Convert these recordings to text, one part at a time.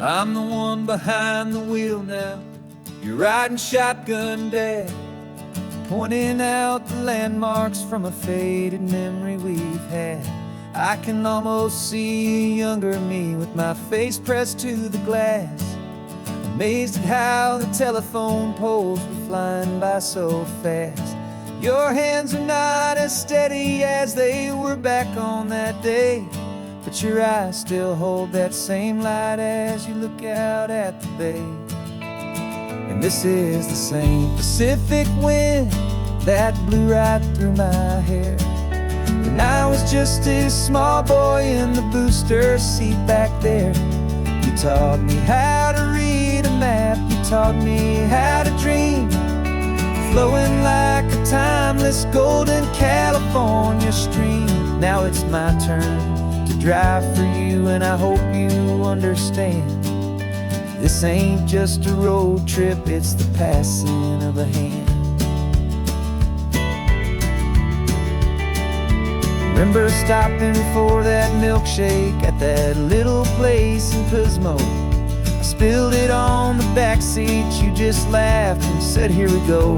I'm the one behind the wheel now. You're riding shotgun, Dad, pointing out the landmarks from a faded memory we've had. I can almost see a younger me with my face pressed to the glass, amazed at how the telephone poles were flying by so fast. Your hands are not as steady as they were back on that day, but your eyes still hold that same light as you look out at the bay. And this is the same Pacific wind that blew right through my hair when I was just a small boy in the booster seat back there. You taught me how to read a map, you taught me how to dream, flowing like a timeless golden California stream. Now it's my turn to drive for you, and I hope you understand. This ain't just a road trip, it's the passing of a hand. Remember stopping for that milkshake at that little place in Pismo? I spilled it on the back seat, you just laughed and said, "Here we go."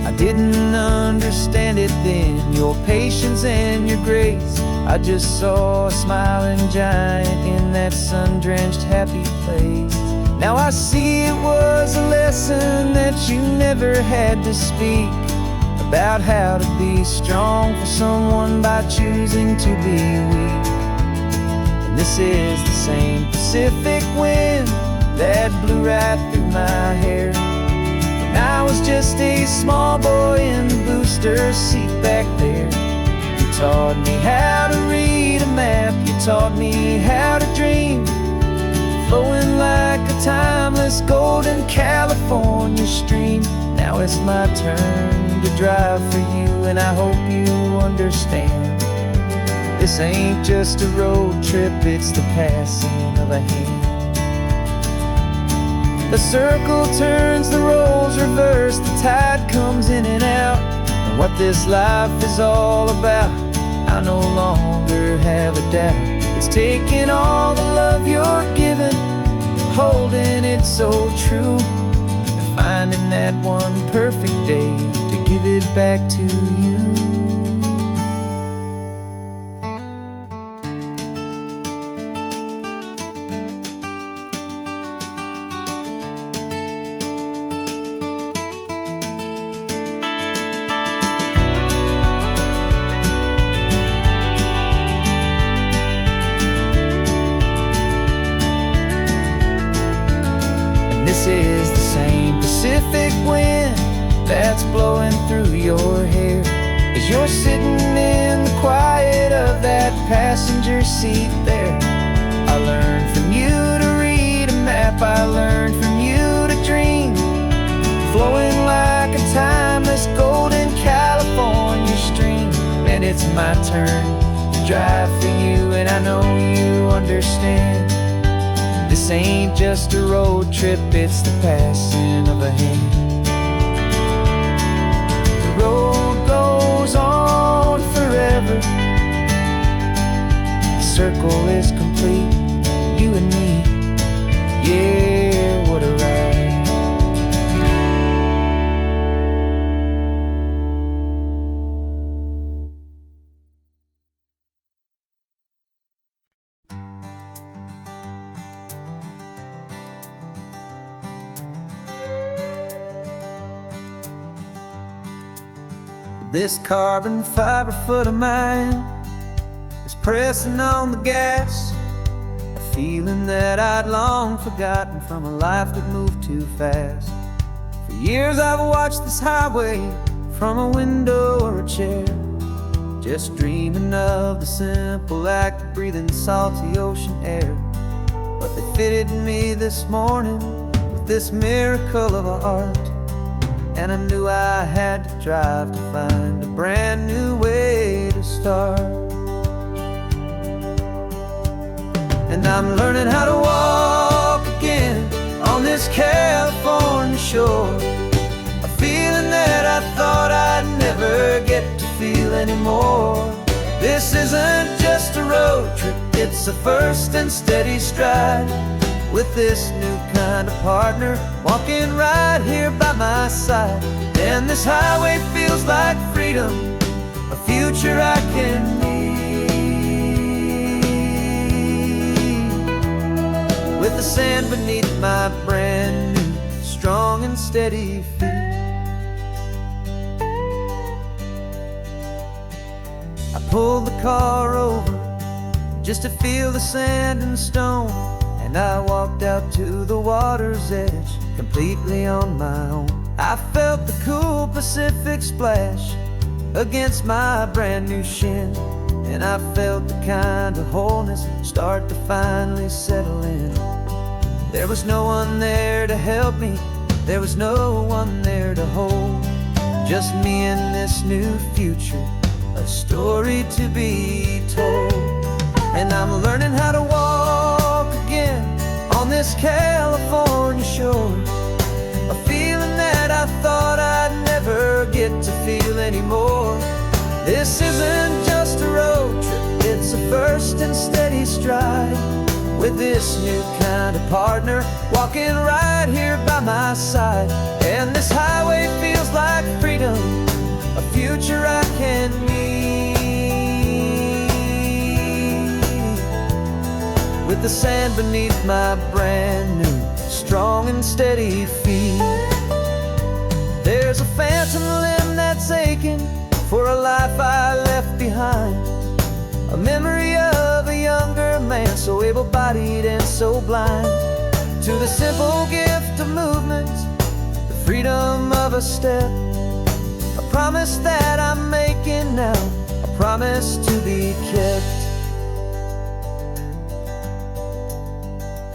I didn't understand it then, your patience and your grace. I just saw a smiling giant in that sun-drenched happy place. Now I see it was a lesson that you never had to speak, about how to be strong for someone by choosing to be weak. And this is the same Pacific wind that blew right through my hair when I was just a small boy in the booster seat back there. You taught me how to read a map, you taught me how to dream, flowing like a timeless golden California stream. Now it's my turn to drive for you, and I hope you understand. This ain't just a road trip, it's the passing of a hand. The circle turns, the roles reverse, the tide comes in and out. And what this life is all about, I no longer have a doubt. It's taking all the love you're giving, holding it so true, and finding that one perfect day to give it back to you. This is the same Pacific wind that's blowing through your hair as you're sitting in the quiet of that passenger seat there. I learned from you to read a map, I learned from you to dream, flowing like a timeless golden California stream. And it's my turn to drive for you, and I know you understand. This ain't just a road trip, it's the passing of a hand. The road goes on forever, the circle is complete, you and me, yeah, what a ride. This carbon fiber foot of mine is pressing on the gas, a feeling that I'd long forgotten from a life that moved too fast. For years I've watched this highway from a window or a chair, just dreaming of the simple act of breathing salty ocean air. But they fitted me this morning with this miracle of art, and I knew I had to drive to find a brand new way to start. And I'm learning how to walk again on this California shore, a feeling that I thought I'd never get to feel anymore. This isn't just a road trip, it's a first and steady stride, with this new kind of partner walking right here by my side. And this highway feels like freedom, a future I can need, with the sand beneath my brand new strong and steady feet. I pulled the car over just to feel the sand and stone, and I walked out to the water's edge completely on my own. I felt the cool Pacific splash against my brand new shin, and I felt the kind of wholeness start to finally settle in. There was no one there to help me, there was no one there to hold, just me and this new future, a story to be told. And I'm learning how to walk again on this California shore, a feeling that I thought I'd never get to feel anymore. This isn't just a road trip, it's a first and steady stride, with this new kind of partner walking right here by my side. And this highway feels like freedom, a future I can need, with the sand beneath my brand new strong and steady feet. There's a phantom limb that's aching for a life I left behind, a memory of a younger man, so able-bodied and so blind, to the simple gift of movement, the freedom of a step, a promise that I'm making now, a promise to be kept.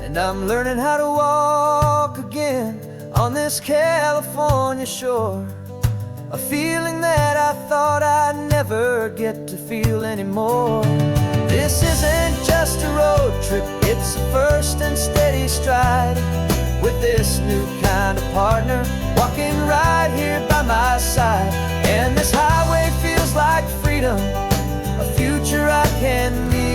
And I'm learning how to walk again on this California shore, a feeling that I thought I'd never get to feel anymore. This isn't just a road trip, it's a first and steady stride, with this new kind of partner walking right here by my side. And this highway feels like freedom, a future I can need,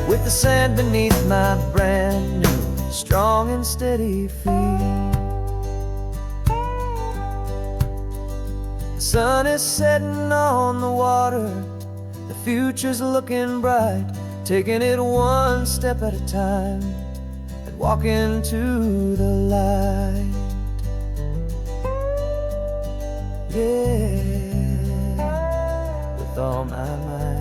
with the sand beneath my brand new strong and steady feet. The sun is setting on the water, the future's looking bright, taking it one step at a time and walking to the light. Yeah, with all my might.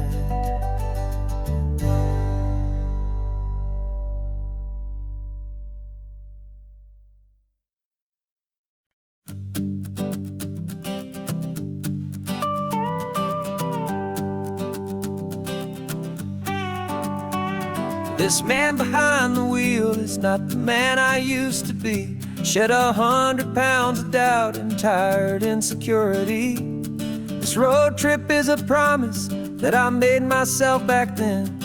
This man behind the wheel is not the man I used to be. Shed 100 pounds of doubt and tired insecurity. This road trip is a promise that I made myself back then,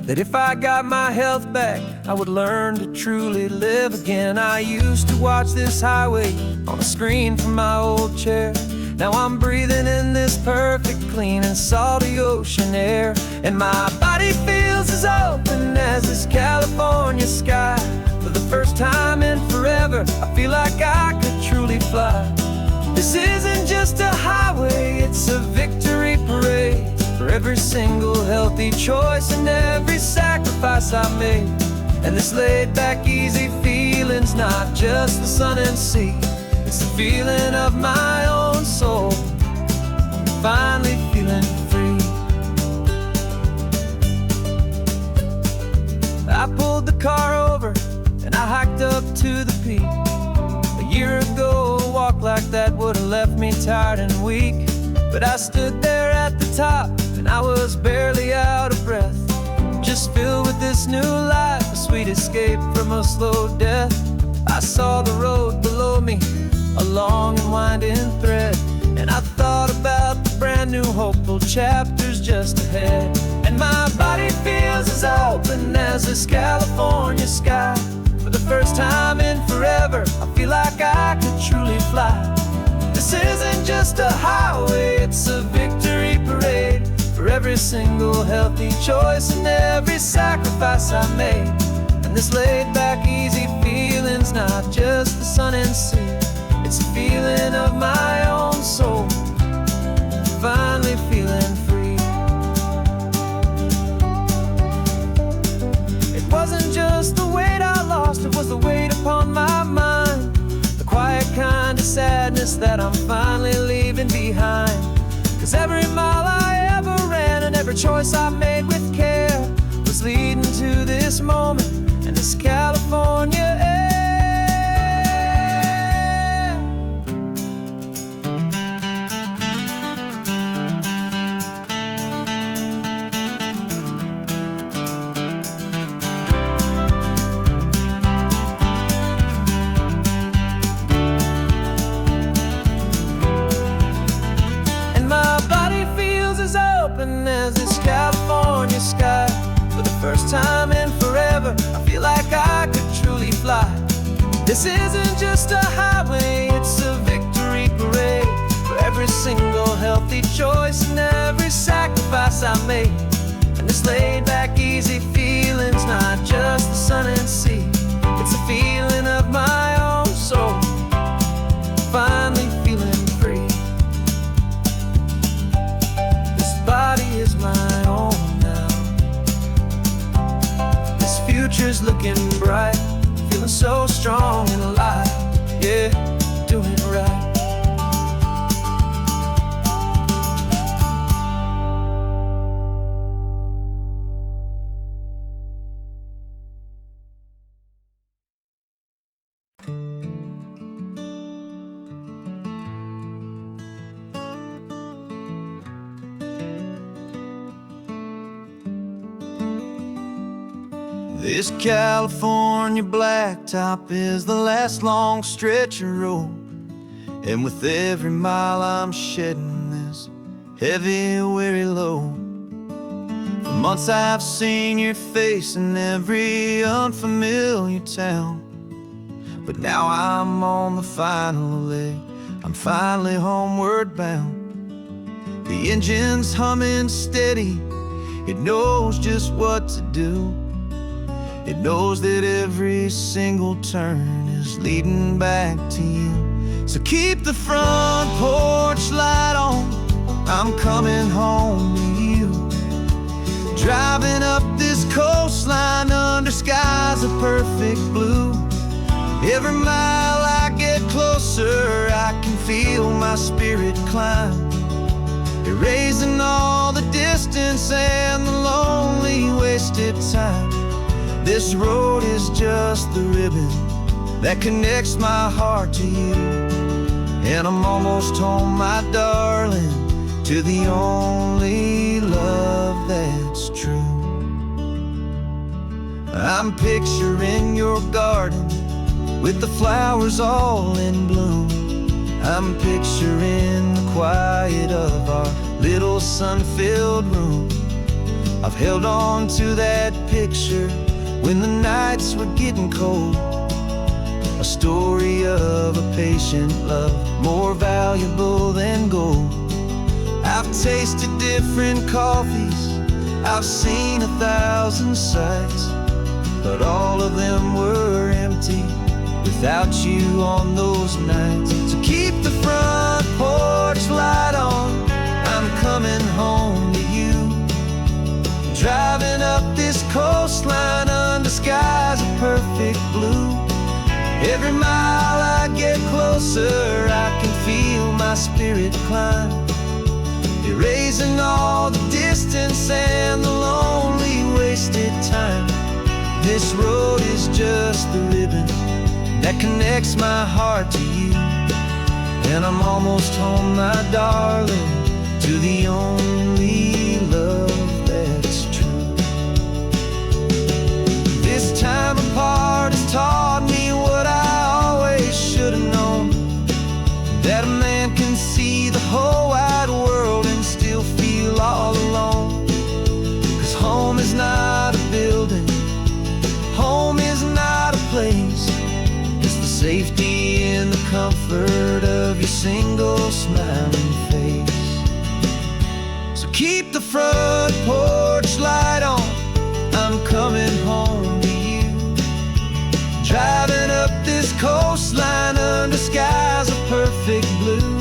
that if I got my health back, I would learn to truly live again. I used to watch this highway on a screen from my old chair. Now I'm breathing in this perfect, clean and salty ocean air, and my body feels as open as this California sky. For the first time in forever, I feel like I could truly fly. This isn't just a highway, it's a victory parade, for every single healthy choice and every sacrifice I made. And this laid back, easy feeling's not just the sun and sea, it's the feeling of my own soul, finally feeling free. I pulled the car over and I hiked up to the peak. A year ago, a walk like that would have left me tired and weak, but I stood there at the top and I was barely out of breath, just filled with this new life, a sweet escape from a slow death. I saw the road below me, a long and winding thread, and I thought about the brand new hopeful chapters just ahead. And my body feels as open as this California sky. For the first time in forever, I feel like I could truly fly. This isn't just a highway, it's a victory parade, for for every single healthy choice and every sacrifice I made. And this laid back easy feeling's not just the sun and sea, it's a feeling of my own soul, finally feeling free. It wasn't just the weight I lost, it was the weight upon my mind, the quiet kind of sadness that I'm finally leaving behind. 'Cause every mile I ever ran and every choice I made with care was leading to this moment and this California air. As this California sky, for the first time in forever, I feel like I could truly fly. This isn't just a highway, it's a victory parade for every single healthy choice and every sacrifice I made. And this laid back easy feeling's not just the sun and sea, it's a feeling of my own soul, finally feeling free. Body is my own now. This future's looking bright, feeling so strong and alive. Yeah, doing it right. This California blacktop is the last long stretch of road, and with every mile I'm shedding this heavy, weary load. For months I've seen your face in every unfamiliar town, but now I'm on the final leg, I'm finally homeward bound. The engine's humming steady, it knows just what to do. It knows that every single turn is leading back to you. So keep the front porch light on, I'm coming home to you. Driving up this coastline under skies of perfect blue. Every mile I get closer, I can feel my spirit climb, erasing all the distance and the lonely wasted time. This road is just the ribbon that connects my heart to you, and I'm almost home, my darling, to the only love that's true. I'm picturing your garden with the flowers all in bloom. I'm picturing the quiet of our little sun-filled room. I've held on to that picture when the nights were getting cold, a story of a patient love, more valuable than gold. I've tasted different coffees, I've seen 1,000 sights, but all of them were empty without you on those nights. So keep the front porch light on, I'm coming home to you. Driving up this coastline under skies of perfect blue. Every mile I get closer, I can feel my spirit climb, erasing all the distance and the lonely wasted time. This road is just the ribbon that connects my heart to you, and I'm almost home, my darling, to the only love that's true. This time apart has taught me what I always should have known, that a man can see the whole wide world and still feel all alone. 'Cause home is not a building, home is not a place, it's the safety and the comfort of your single smiling face. So keep the front porch light on, I'm coming home to you. Driving up this coastline under skies of perfect blue.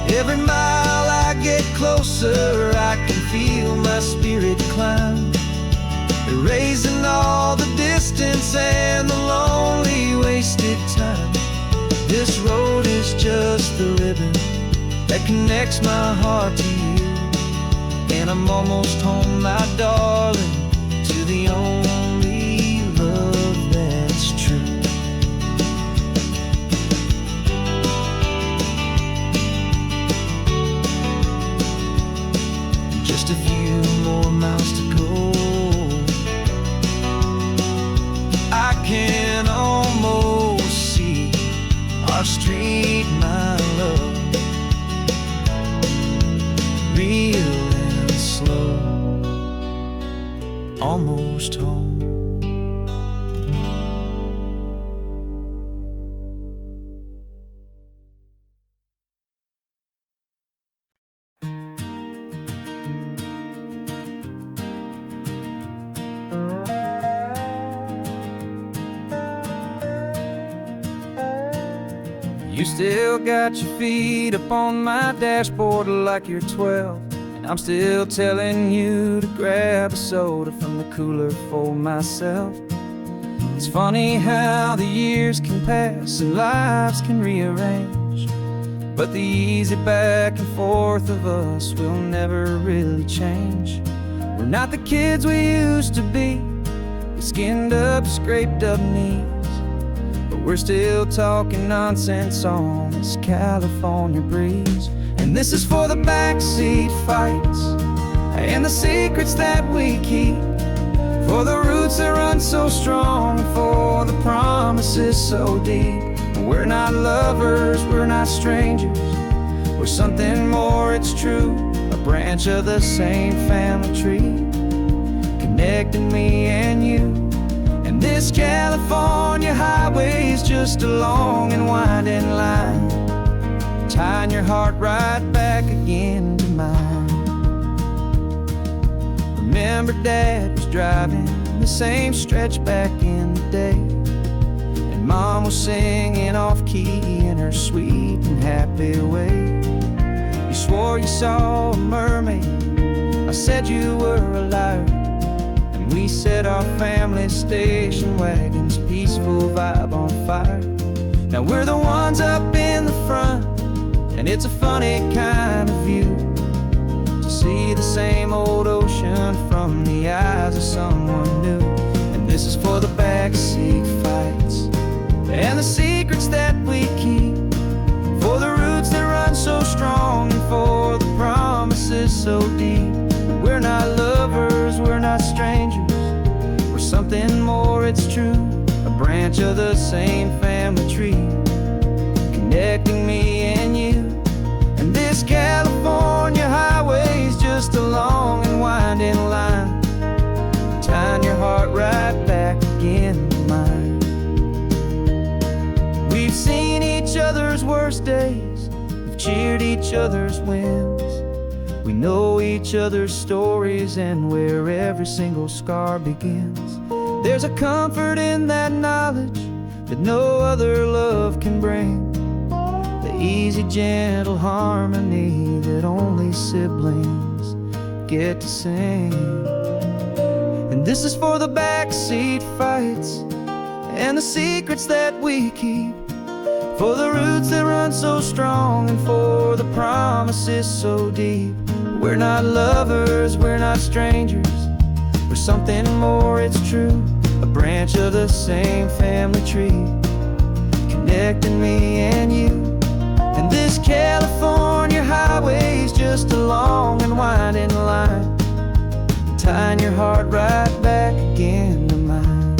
Every mile I get closer, I can feel my spirit climb, erasing all the distance and the lonely wasted time. This road is just the ribbon that connects my heart to you. And I'm almost home, my darling, to the only love that's true. Just a few more miles to go, I can almost see our street, my love, real and slow, almost home. You still got your feet up on my dashboard like you're 12, and I'm still telling you to grab a soda from the cooler for myself. It's funny how the years can pass and lives can rearrange, but the easy back and forth of us will never really change. We're not the kids we used to be, with skinned up, scraped up knees, but we're still talking nonsense on this California breeze. And this is for the backseat fights and the secrets that we keep, for the roots that run so strong, for the promises so deep. We're not lovers, we're not strangers, we're something more, it's true. A branch of the same family tree, connecting me and you. And this California highway is just a long and winding line, tying your heart right back again to mine. Remember Dad was driving the same stretch back in the day, and Mom was singing off-key in her sweet and happy way. You swore you saw a mermaid, I said you were a liar, and we set our family station wagon's peaceful vibe on fire. Now we're the ones up in the front, and it's a funny kind of view to see the same old ocean from the eyes of someone new. And this is for the backseat fights and the secrets that we keep, for the roots that run so strong, and for the promises so deep. We're not lovers, we're not strangers, we're something more, it's true. A branch of the same family tree, connecting me and you. And this California highway's just a long and winding line, tying your heart right back again to mine. We've seen each other's worst days, we've cheered each other's wins, we know each other's stories and where every single scar begins. There's a comfort in that knowledge that no other love can bring, the easy, gentle harmony that only siblings get to sing. And this is for the backseat fights and the secrets that we keep, for the roots that run so strong, and for the promises so deep. We're not lovers, we're not strangers, we're something more, it's true. A branch of the same family tree, connecting me and you. And this California highway's just a long and winding line, tying your heart right back again to mine.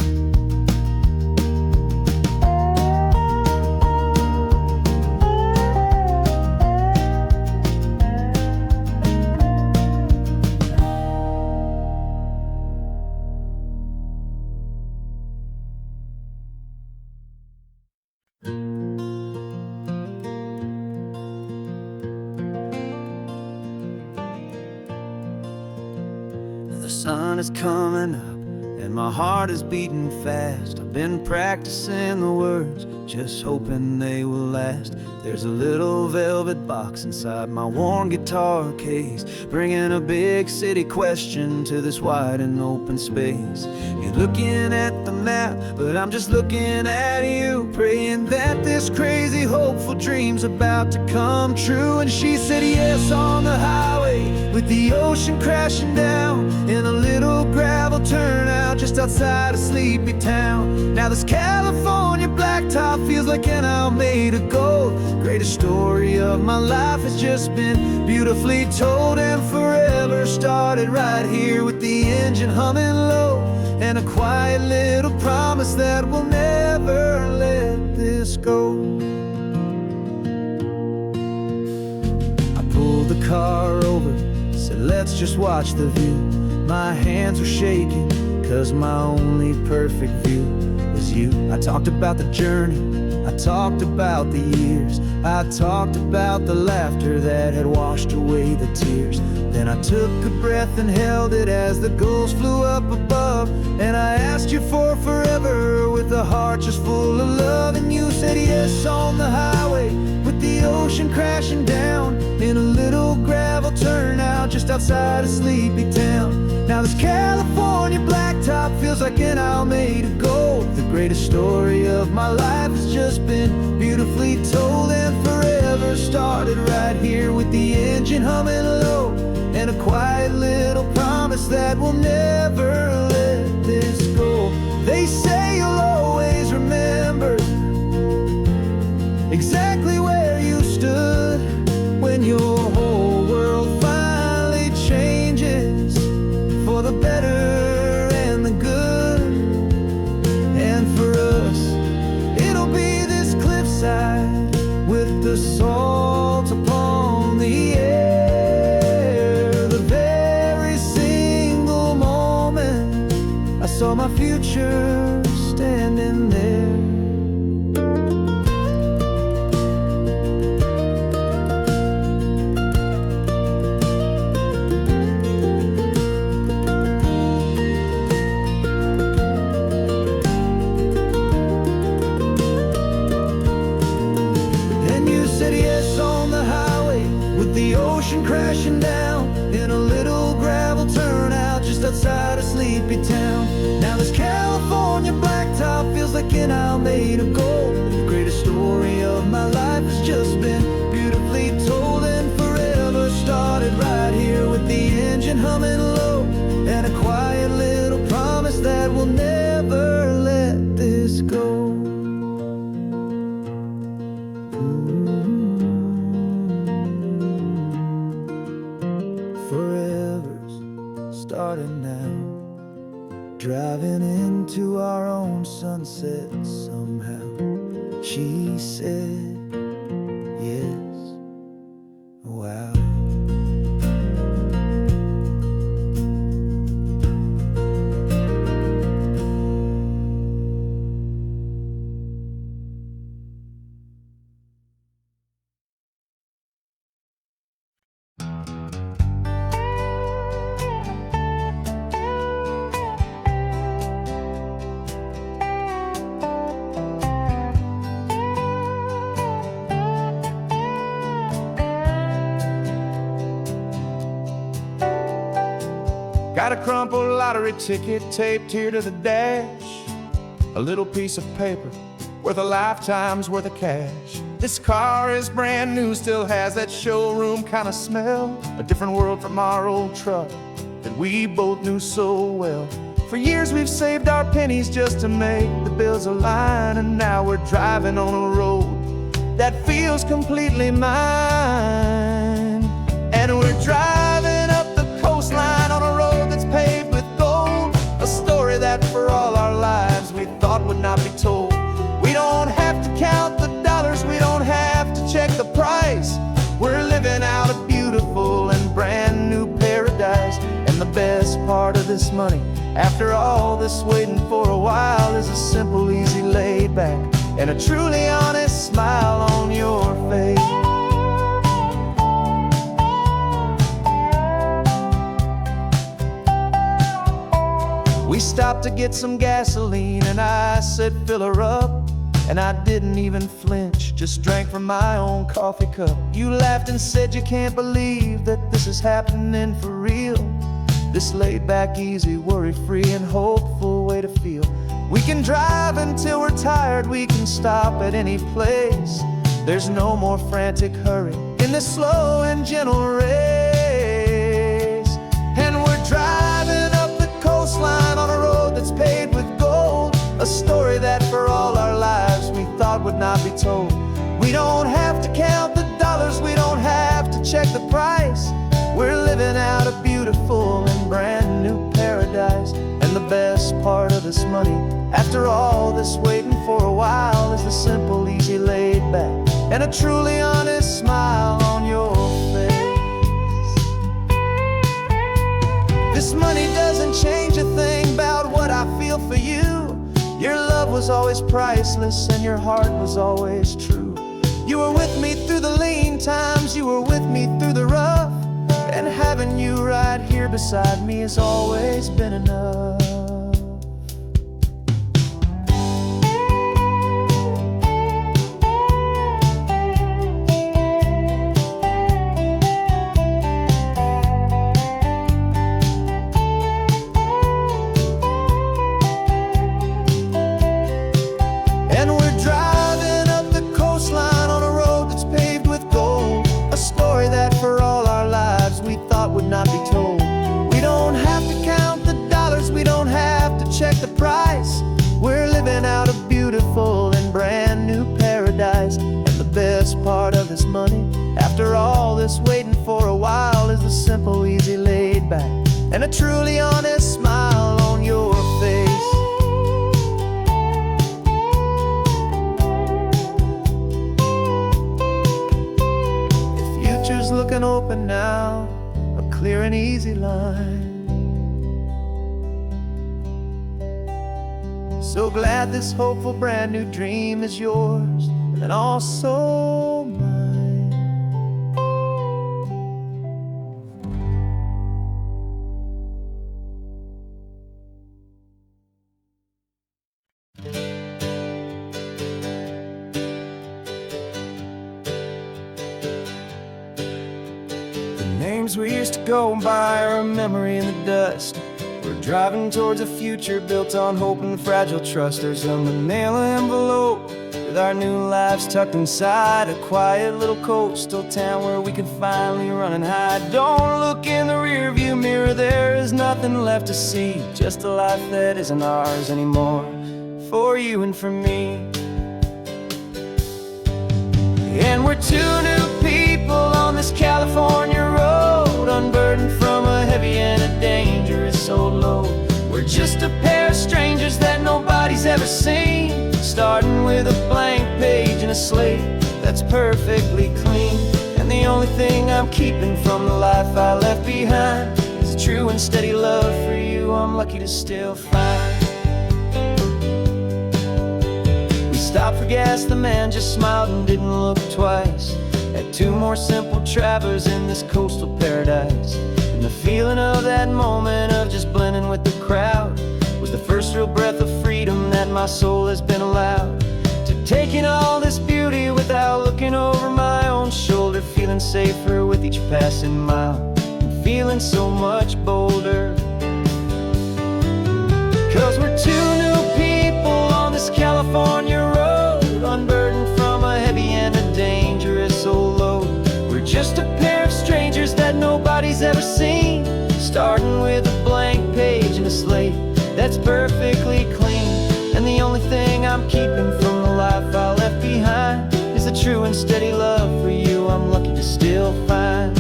The sun is coming up and my heart is beating fast. I've been practicing the words, just hoping they will last. There's a little velvet box inside my worn guitar case, bringing a big city question to this wide and open space. You're looking at the map, but I'm just looking at you, praying that this crazy hopeful dream's about to come true. And she said yes on the highway, with the ocean crashing down in a little gravel turnout just outside a sleepy town. Now this California blacktop feels like an isle made of gold. Greatest story of my life has just been beautifully told, and forever started right here with the engine humming low, and a quiet little promise that we'll never let this go. I pulled the car over, said let's just watch the view. My hands were shaking, cause my only perfect view was you. I talked about the journey, I talked about the years, I talked about the laughter that had washed away the tears. Then I took a breath and held it as the gulls flew up above, and I asked you for forever with a heart just full of love. And you said yes on the highway, with the ocean crashing down in a little gravel turnout just outside a sleepy town. Now this California blacktop feels like an isle made of gold. The greatest story of my life has just been beautifully told, and forever started right here with the engine humming low, and a quiet little promise that we'll never let this go. They say you'll always remember exactly where you stood when your whole world finally changes for the better and the good. And for us, it'll be this cliffside with the salt upon the air. The very single moment I saw my future standing there. The ocean crashing down in a little gravel turnout just outside a sleepy town. Now this California blacktop feels like an isle made of gold. The greatest story of my life has just been beautifully told, and forever started right here with the engine humming low, and a quiet little promise that we'll never let this go. Starting now, driving into our own sunset somehow. She said yes, wow. Got a crumpled lottery ticket taped here to the dash, a little piece of paper worth a lifetime's worth of cash. This car is brand new, still has that showroom kind of smell, a different world from our old truck that we both knew so well. For years we've saved our pennies just to make the bills align, and now we're driving on a road that feels completely mine. And we're driving up the coastline on a road that's paved with gold, a story that for all our lives we thought would not be told. We don't have to count the dollars, we don't have to check the price. We're living out a beautiful and brand new paradise. And the best part of this money, after all this waiting for a while, is a simple, easy, laid back, and a truly honest smile on your face. stopped to get some gasoline, and I said, fill her up. And I didn't even flinch, just drank from my own coffee cup. You laughed and said you can't believe that this is happening for real. This laid back, easy, worry-free and hopeful way to feel. We can drive until we're tired, we can stop at any place. There's no more frantic hurry in this slow and gentle race. And we're driving up the coastline on a road that's paved with gold, a story that for all our lives we thought would not be told. We don't have to count the dollars, we don't have to check the price. We're living out a beautiful and brand new paradise. And the best part of this money, after all this waiting for a while, is the simple, easy, laid back, and a truly honest smile on your face. This money doesn't change a thing about what I feel for you. Your love was always priceless and your heart was always true. You were with me through the lean times, you were with me through the rough, and having you right here beside me has always been enough. Not be told. We don't have to count the dollars, we don't have to check the price. We're living out a beautiful and brand new paradise. And the best part of this money, after all this waiting for a while, is the simple, easy, laid back, and a truly honest smile on your face. The future's looking open now, clear and easy line. So glad this hopeful brand new dream is yours and also mine. Names we used to go by are a memory in the dust. We're driving towards a future built on hope and fragile trust. There's a manila envelope with our new lives tucked inside, a quiet little coastal town where we can finally run and hide. Don't look in the rearview mirror, there is nothing left to see, just a life that isn't ours anymore, for you and for me. And we're two new people on this California road, unburdened from a heavy and a dangerous old load. We're just a pair of strangers that nobody's ever seen, starting with a blank page and a slate that's perfectly clean. And the only thing I'm keeping from the life I left behind is a true and steady love for you I'm lucky to still find. We stopped for gas, the man just smiled and didn't look twice. Had two more simple travelers in this coastal paradise. And the feeling of that moment of just blending with the crowd was the first real breath of freedom that my soul has been allowed to take in all this beauty without looking over my own shoulder, feeling safer with each passing mile and feeling so much bolder. 'Cause we're two new people on this California road, unburdened from a heavy and a dangerous old load. We're just a pair of strangers that nobody's ever seen, starting with a blank page and a slate that's perfectly clean. And the only thing I'm keeping from the life I left behind is a true and steady love for you I'm lucky to still find.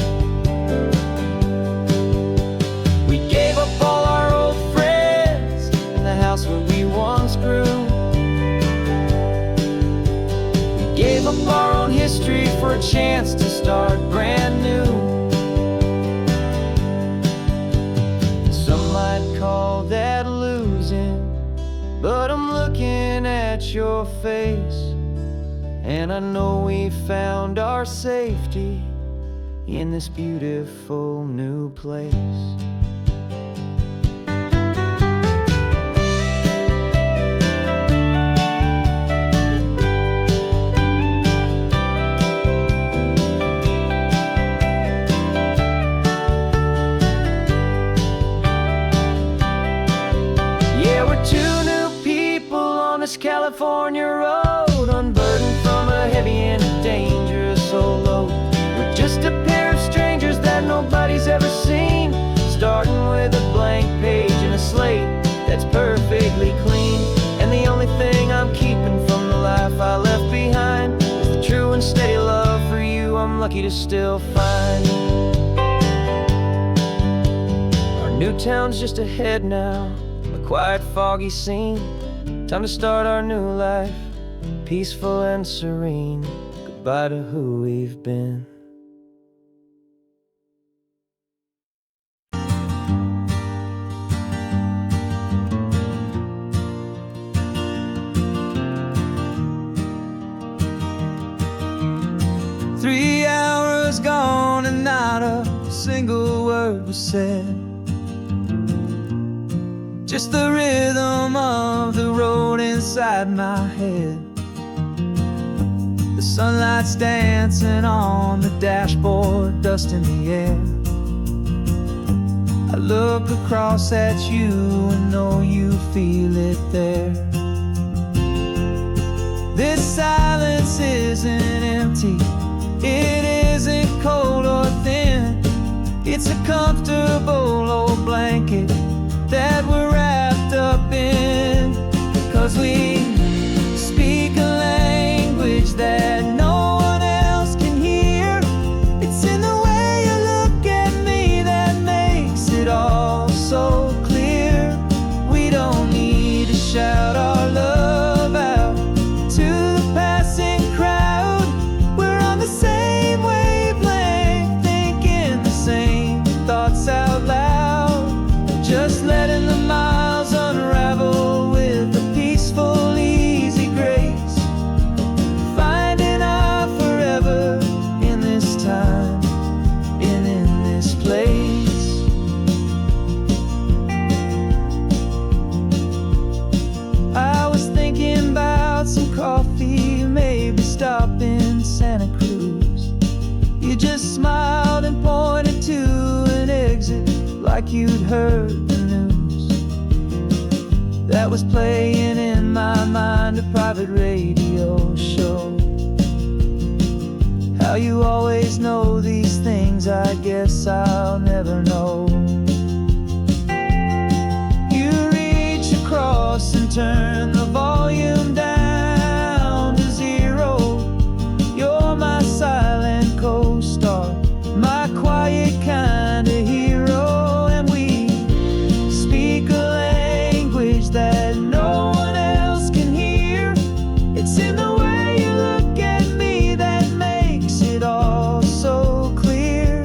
We gave up all our old friends and the house where we once grew. We gave up our own history for a chance to start brand new. Some might call that losing, but I'm looking at your face, and I know we found our safety in this beautiful new place. he's ever seen. Starting with a blank page and a slate that's perfectly clean. And the only thing I'm keeping from the life I left behind is the true and steady love for you I'm lucky to still find. Our new town's just ahead now, a quiet, foggy scene. Time to start our new life, peaceful and serene. Goodbye to who we've been. Three hours gone and not a single word was said. Just the rhythm of the road inside my head. The sunlight's dancing on the dashboard, dust in the air. I look across at you and know you feel it there. This silence isn't empty, it isn't cold or thin. It's a comfortable old blanket that we're wrapped up in. 'Cause we speak a language that no one else can hear. It's in the way you look at me that makes it all so clear. We don't need to shout our love out to the passing crowd. We're on the same wavelength, thinking the same thoughts out loud. Just letting the miles unravel with a peaceful, easy grace. Finding our forever in this time and in this place. I was thinking about some coffee, maybe stop in Santa Cruz. You just smiled and pointed to an exit like you'd heard the news. That was playing in my mind, a private radio show. How you always know these things, I guess I'll never know. You reach across and turn the volume down to zero. You're my silent co-star, my quiet kind of hero. And we speak a language that no one else can hear. It's in the way you look at me that makes it all so clear.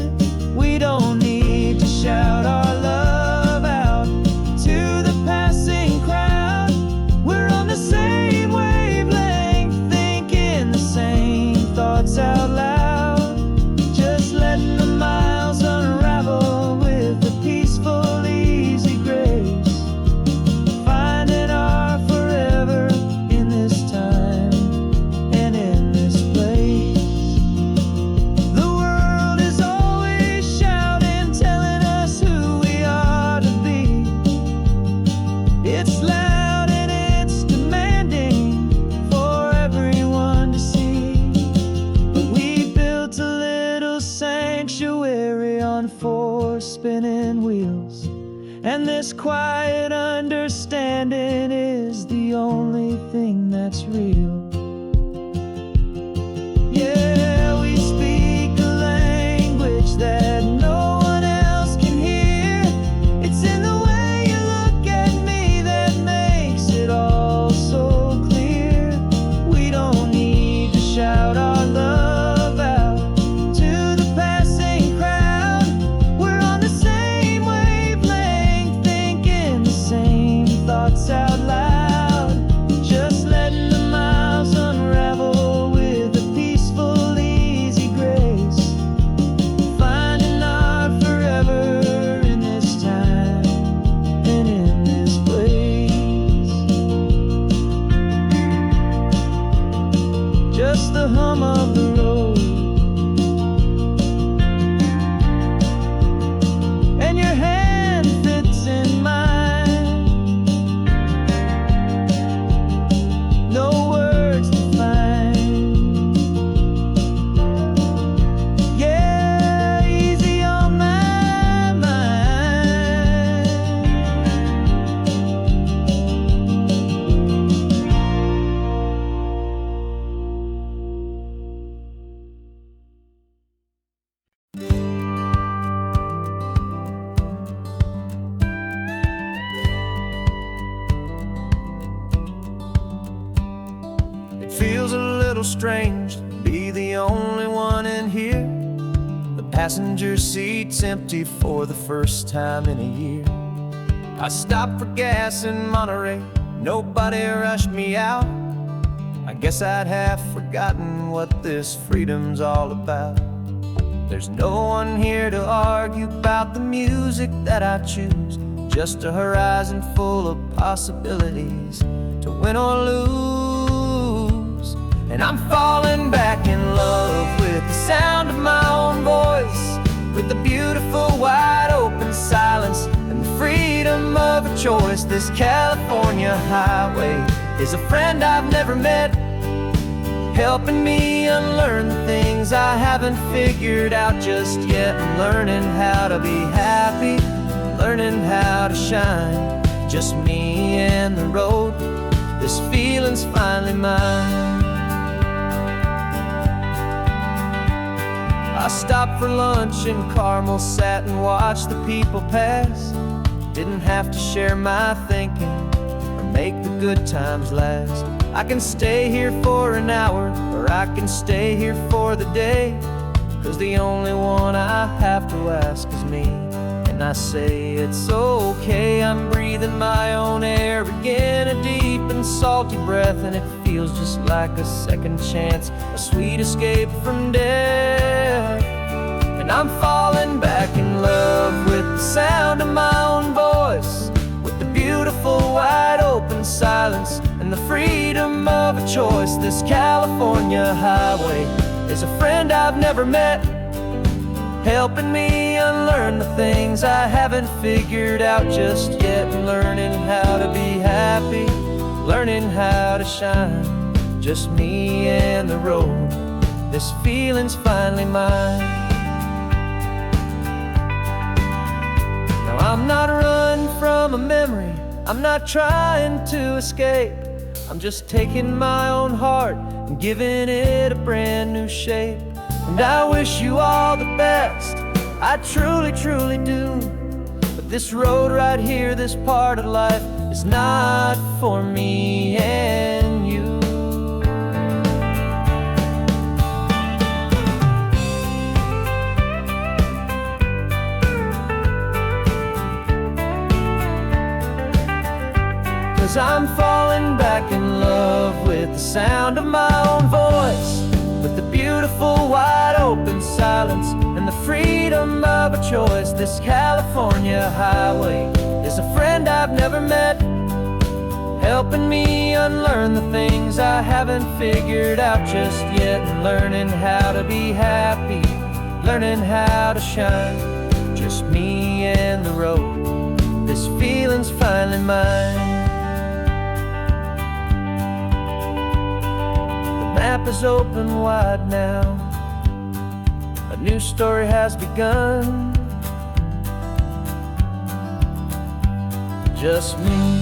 We don't need to shout our love out to the passing crowd. We're on the same wavelength, thinking the same thoughts out loud. Just letting the miles unravel with a peaceful, easy grace. Finding our forever in this time and in this place. The world is always shouting, telling us who we are to be. It's loud and it's demanding for everyone to see. But we built a little sanctuary on four spinning wheels, and this quiet understanding is the only thing that's real. Yeah, we speak a language that no one else can hear. It's in the way you look at me that makes it all so clear. We don't need to shout our love out to the passing crowd. We're on the same wavelength, thinking the same thoughts out loud. Just letting the miles strange to be the only one in here. The passenger seat's empty for the first time in a year. I stopped for gas in Monterey, nobody rushed me out. I guess I'd half forgotten what this freedom's all about. There's no one here to argue about the music that I choose, just a horizon full of possibilities to win or lose. And I'm falling back in love with the sound of my own voice, with the beautiful wide open silence and the freedom of a choice. This California highway is a friend I've never met, helping me unlearn the things I haven't figured out just yet. I'm learning how to be happy, learning how to shine, just me and the road. This feeling's finally mine. I stopped for lunch in Carmel, sat and watched the people pass. Didn't have to share my thinking or make the good times last. I can stay here for an hour, or I can stay here for the day, 'cause the only one I have to ask is me. And I say it's okay, I'm breathing my own air again, a deep and salty breath, and it feels just like a second chance, a sweet escape from death. And I'm falling back in love with the sound of my own voice, with the beautiful wide open silence and the freedom of a choice. This California highway is a friend I've never met, helping me unlearn the things I haven't figured out just yet. And learning how to be happy, learning how to shine, just me and the road. This feeling's finally mine. Now I'm not running from a memory, I'm not trying to escape. I'm just taking my own heart and giving it a brand new shape. And I wish you all the best, I truly, truly do. But this road right here, this part of life, is not for me and you. 'Cause I'm falling back in love with the sound of my own voice, with the beautiful wide open silence and the freedom of a choice. This California highway is a friend I've never met, helping me unlearn the things I haven't figured out just yet. And learning how to be happy, learning how to shine, just me and the road. This feeling's finally mine. The map is open wide now, a new story has begun, just me.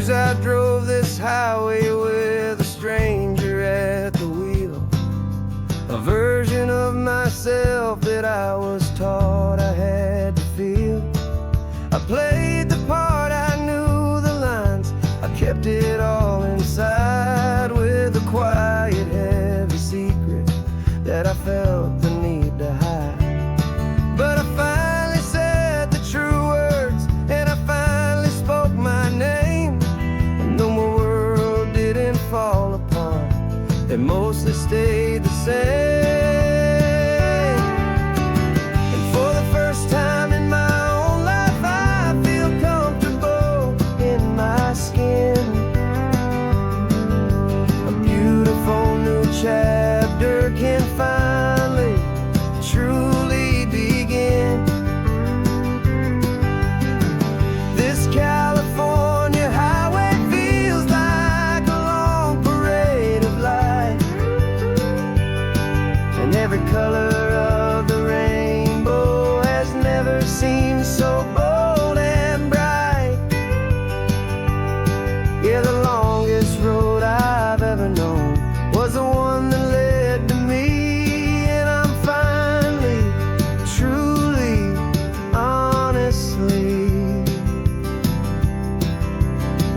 I drove this highway with a stranger at the wheel, a version of myself that I was taught I had to feel. I played the part, I knew the lines, I kept it all inside with a quiet, heavy secret that I felt the need to hide. But I finally said the true words, and I finally spoke my name. Though my world didn't fall apart, it mostly stayed the same. And for the first time in my own life, I feel comfortable in my skin. A beautiful new chapter can finally truly begin. This California highway feels like a long parade of light, seemed so bold and bright. Yeah, the longest road I've ever known was the one that led to me. And I'm finally, truly, honestly,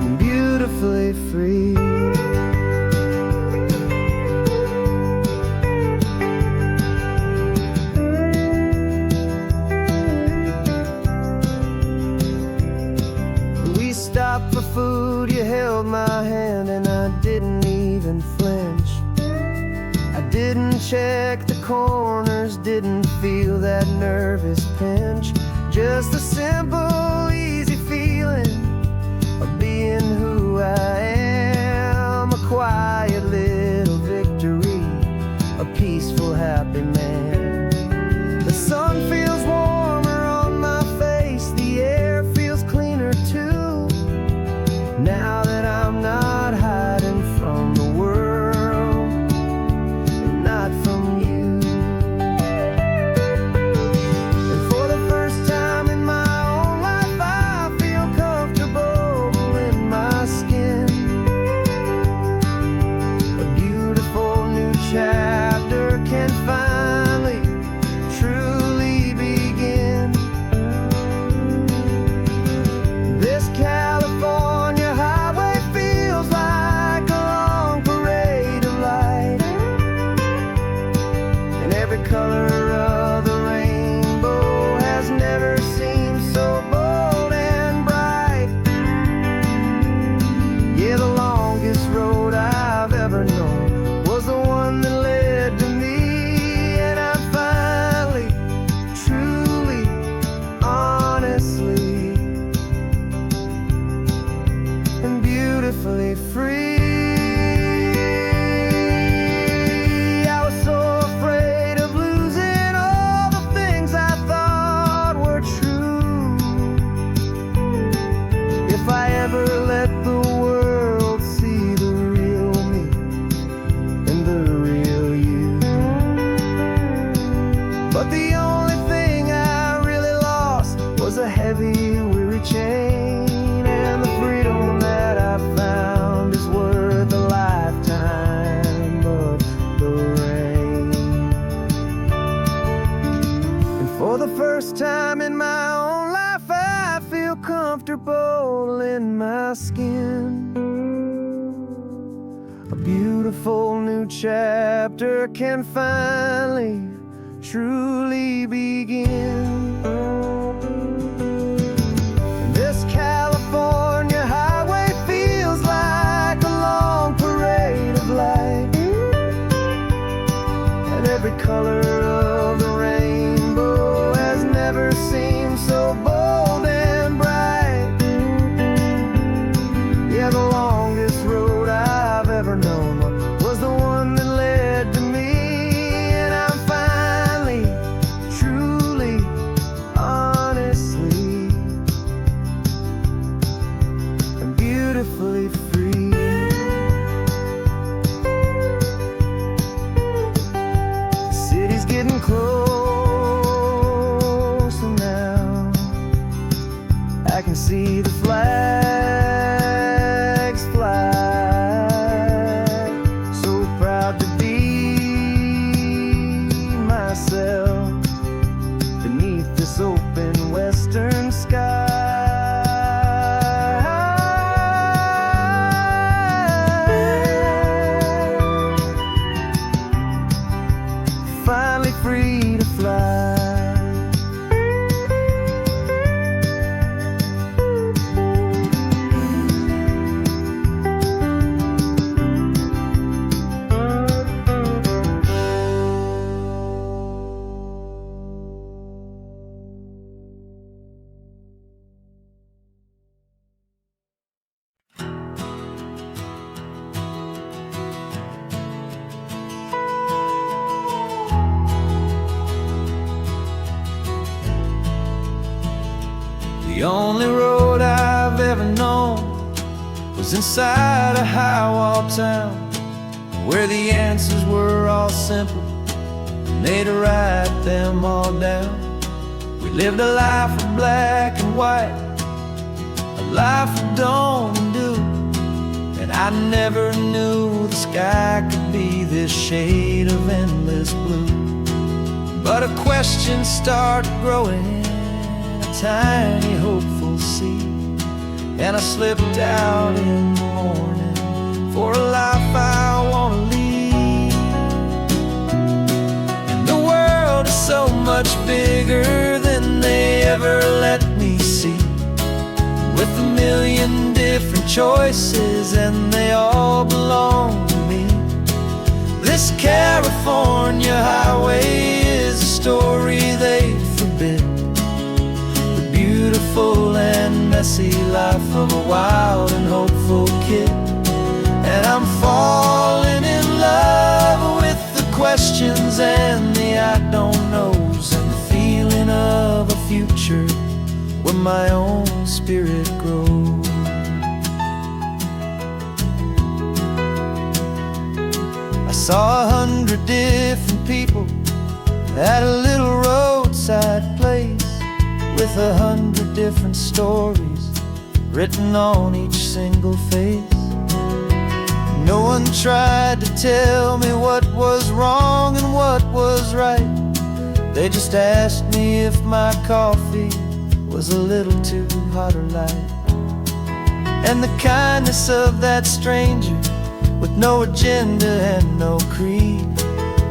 and beautifully free. We stopped for food, you held my hand, and I didn't even flinch. I didn't check the corners, didn't feel that nervous pinch. Just a simple, easy feeling of being who I am. A quiet little victory, a peaceful, happy man. The sun feels warmer on my face, the air feels cleaner too. Now that I'm not hiding from the world, and not from you. And for the first time in my own life, I feel comfortable in my skin. A beautiful new chapter can finally, truly begin. This California highway feels like a long parade of light, and every color of the rainbow has never seemed so bold and bright. Yeah, the longest road I've ever known was the one that led to me. And I'm finally, truly, honestly, and beautifully free. I was so afraid of losing all the things I thought were true. If I ever let the world see the real me and the real you. But the only thing I really lost was a heavy, weary chain. And the freedom that I found is worth a lifetime of the rain. And for the first time in my own life, I feel comfortable in my skin. A beautiful new chapter can finally, truly begin. This California highway feels like a long parade of light, and every color of the rainbow has never seemed so bold and bright. Yeah, the longest road I've ever known was the one that led to me. And I'm finally, truly, honestly, and beautifully free. The city's getting closer now. I can see the flags fly. So proud to be myself beneath this open western sky. Finally free to fly. The only road I've ever known was inside a high-wall town, where the answers were all simple and they'd write them all down. We Lived a life of black and white, a life of dawn and dew, and I never knew the sky could be this shade of endless blue. But a question started growing in a tiny hopeful seed, and I slipped out in the morning for a life I want to lead. And the world is so much bigger than they ever let me see, with a million different choices and they all belong to me. This California highway is a story they forbid, the beautiful and messy life of a wild and hopeful kid. And I'm falling in love with the questions and the I don't knows, and the feeling of a future where my own spirit grows. I saw 100 different people at a little roadside place, with 100 different stories written on each single face. No one tried to tell me what was wrong and what was right. They just asked me if my coffee was a little too hot or light. And the kindness of that stranger, with no agenda and no creed,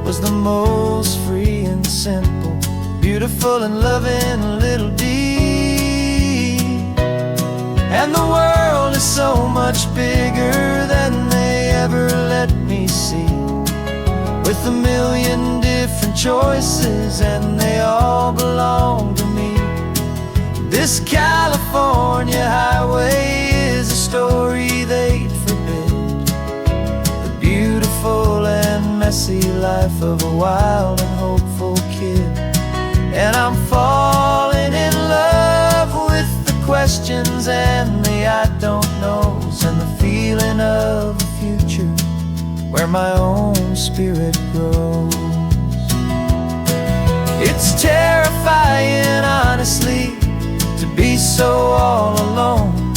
was the most free and simple, beautiful and loving little deed. And the world is so much bigger than they ever let me see, with a million different choices and they all belong to me. This California highway is a story they'd forbid, the beautiful and messy life of a wild and hopeful kid. And I'm falling in love with the questions and the I don't knows, and the feeling of a future where my own spirit grows. It's terrifying, honestly, to be so all alone,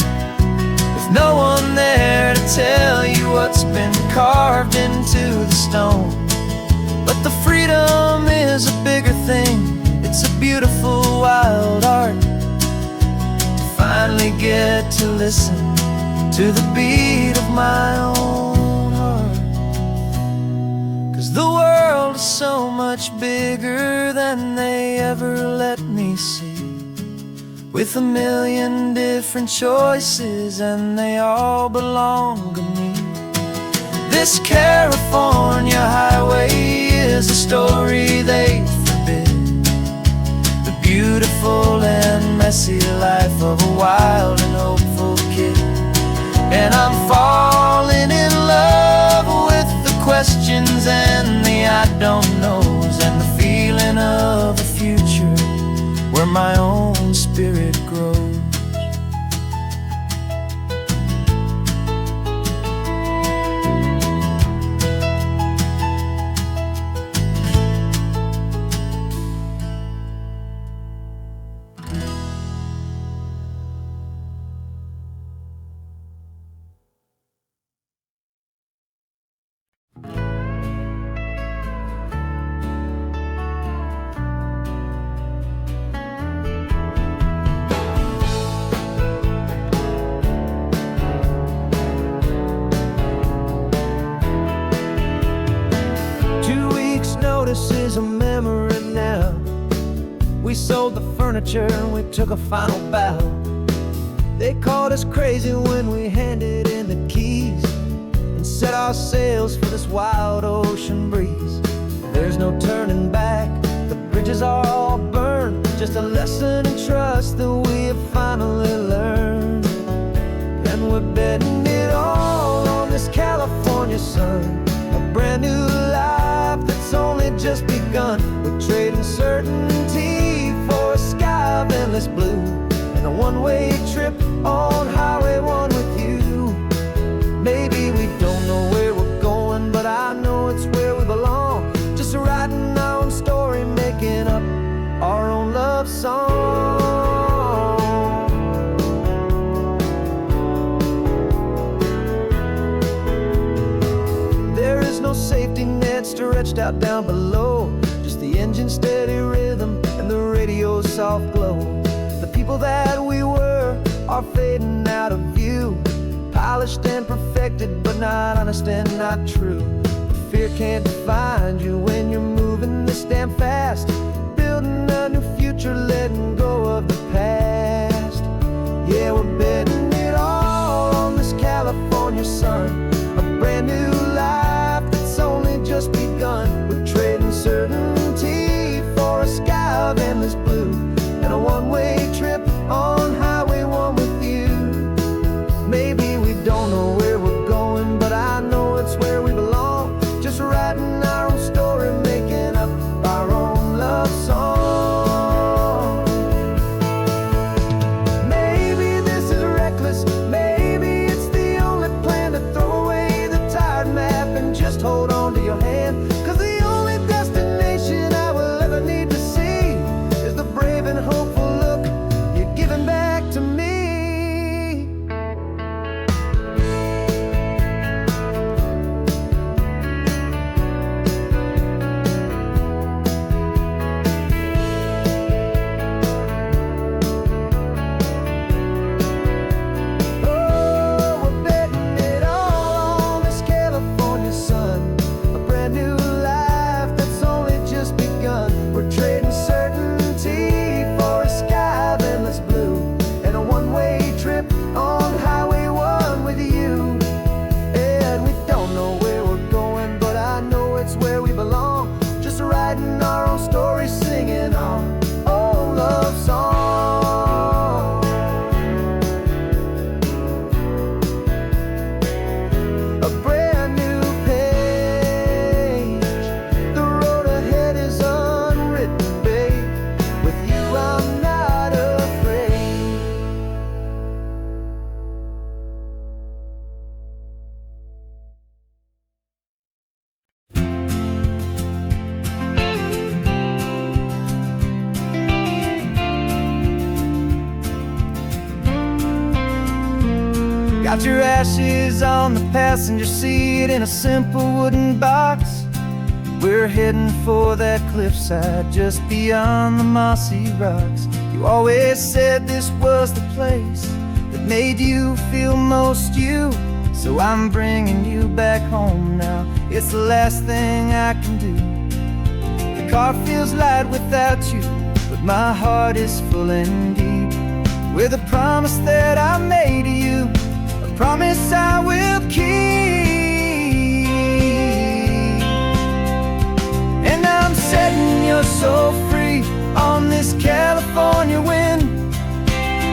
with no one there to tell you what's been carved into the stone. But the freedom is a bigger thing, it's a beautiful wild art, to finally get to listen to the beat of my own heart. 'Cause the world is so much bigger than they ever let me see, with a million different choices and they all belong to me. This California highway is a story they forbid, the beautiful and messy life of a wild and hopeful kid. And I'm falling in love with the questions and the I don't knows, and the feeling of a future where my own spirit grows. This is a memory now. We sold the furniture and we took a final bow. They called us crazy when we handed in the keys and set our sails for this wild ocean breeze. There's no turning back, the bridges are all burned, just a lesson in trust that we have finally learned. And we're betting it all on this California sun, a brand new life that's only just begun. We're trading certainty for a sky of endless blue, and a one-way trip on Highway 1 with you. Maybe we don't know where we're going, but I know it's where we belong. Just writing our own story, making up our own love song. out down below. Just the engine's steady rhythm and the radio's soft glow. The people that we were are fading out of view, polished and perfected, but not honest and not true. Fear can't define you when you're moving this damn fast, building a new future, letting go of the past. Yeah, we're betting it all on this California sun, a brand new life that's only just begun. We're trading certainty for a sky of endless blue, and a one-way trip on Highway 1 with you. Maybe we don't know where we're going, but I know it's where we belong. Just writing our own story, making up our own love song. Maybe this is reckless, maybe it's the only plan to throw away the tired map and just hold on to your hand. 'Cause the only destination I will ever need to see is the brave and hopeful look you're giving back to me. Singing our own love song. A brand new page, the road ahead is unwritten, babe. With you I'm not afraid. Got your ashes on the passenger seat in a simple wooden box. We're heading for that cliffside just beyond the mossy rocks. You always said this was the place that made you feel most you, so I'm bringing you back home now. It's the last thing I can do. The car feels light without you, but my heart is full and deep with a promise that I made to you, promise I will keep. And I'm setting your soul free on this California wind,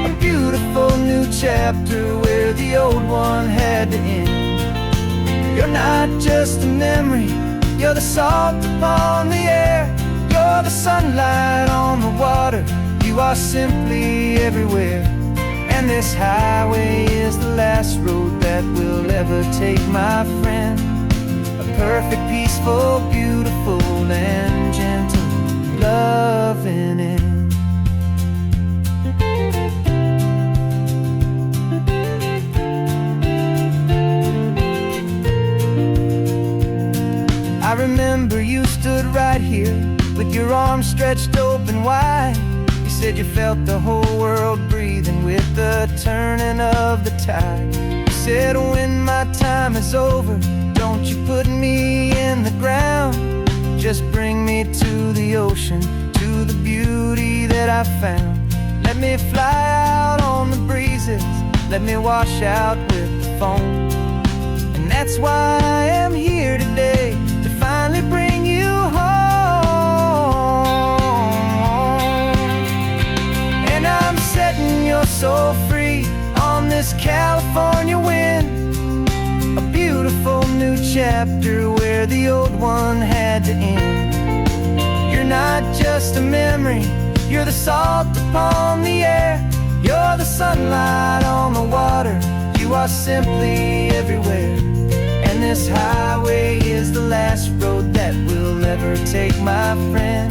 a beautiful new chapter where the old one had to end. You're not just a memory, you're the salt upon the air, you're the sunlight on the water, you are simply everywhere. And this highway is the last road that we'll ever take, my friend. A perfect, peaceful, beautiful, and gentle loving end. I remember you stood right here with your arms stretched open wide. You said you felt the whole world breathing with the turning of the tide. You said when my time is over, don't you put me in the ground, just bring me to the ocean, to the beauty that I found. Let me fly out on the breezes, let me wash out with the foam. And that's why I am here today, to finally bring you home. And I'm setting your soul free on this California wind, a beautiful new chapter where the old one had to end. You're not just a memory, you're the salt upon the air, you're the sunlight on the water, you are simply everywhere. And this highway is the last road that we'll ever take, my friend.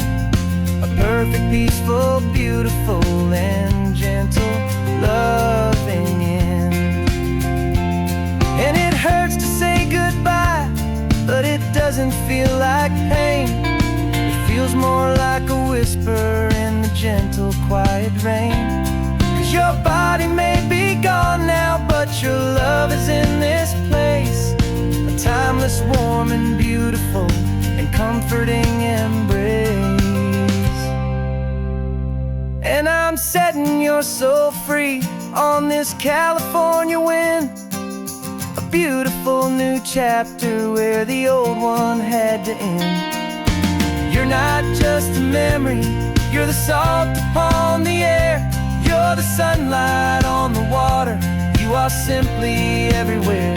A perfect, peaceful, beautiful, and gentle loving end. And it hurts to say goodbye, but it doesn't feel like pain. gentle, quiet rain. 'Cause your body may be gone now, but your love is in this place. A timeless, warm and beautiful and comforting embrace. And I'm setting your soul free on this California wind. A beautiful new chapter where the old one had to end. You're not just a memory, you're the salt upon the air. You're the sunlight on the water, you are simply everywhere.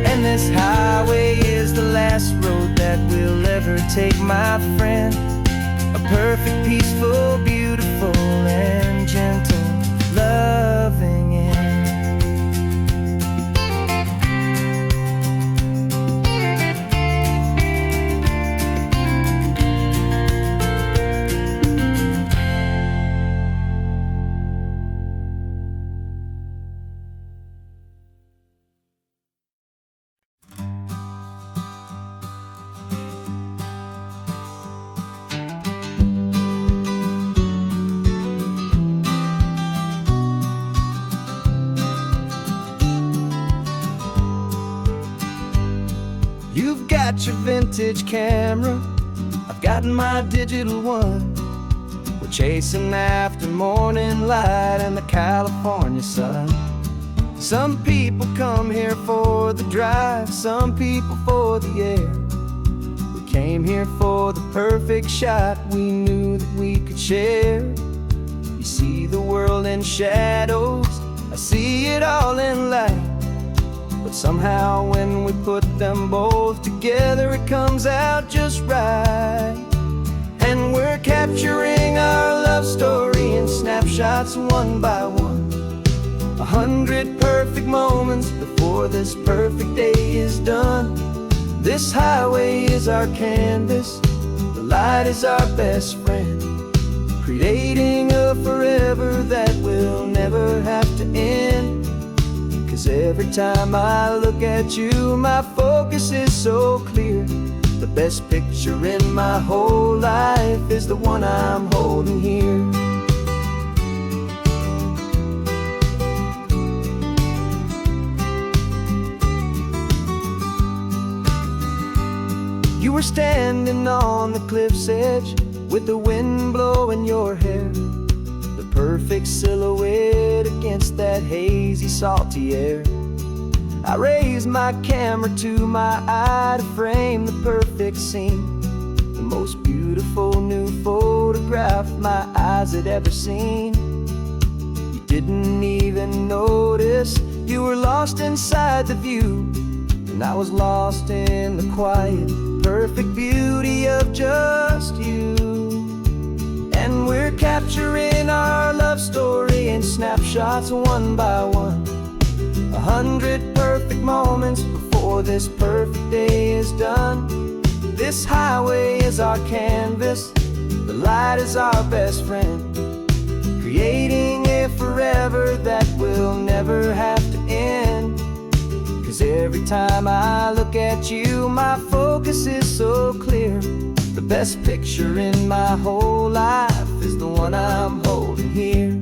And this highway is the last road that we'll ever take, my friend. A perfect, peaceful, beautiful, and gentle, loving end. You've got your vintage camera, I've got my digital one. We're chasing after morning light and the California sun. Some people come here for the drive, some people for the air. We came here for the perfect shot we knew that we could share. You see the world in shadows, I see it all in light. But somehow when we put them both together, it comes out just right. And we're capturing our love story in snapshots one by one. 100 perfect moments before this perfect day is done. This highway is our canvas, the light is our best friend, creating a forever that will never have to end. 'Cause every time I look at you, my focus is so clear. The best picture in my whole life is the one I'm holding here. You were standing on the cliff's edge with the wind blowing your hair, the perfect silhouette against that hazy, salty air. I raised my camera to my eye to frame the perfect scene, the most beautiful new photograph my eyes had ever seen. You didn't even notice, you were lost inside the view, and I was lost in the quiet, perfect beauty of just you. And we're capturing our love story in snapshots one by one. 100 perfect moments before this perfect day is done. This highway is our canvas, the light is our best friend, creating a forever that will never have to end. 'Cause every time I look at you, my focus is so clear. The best picture in my whole life is the one I'm holding here.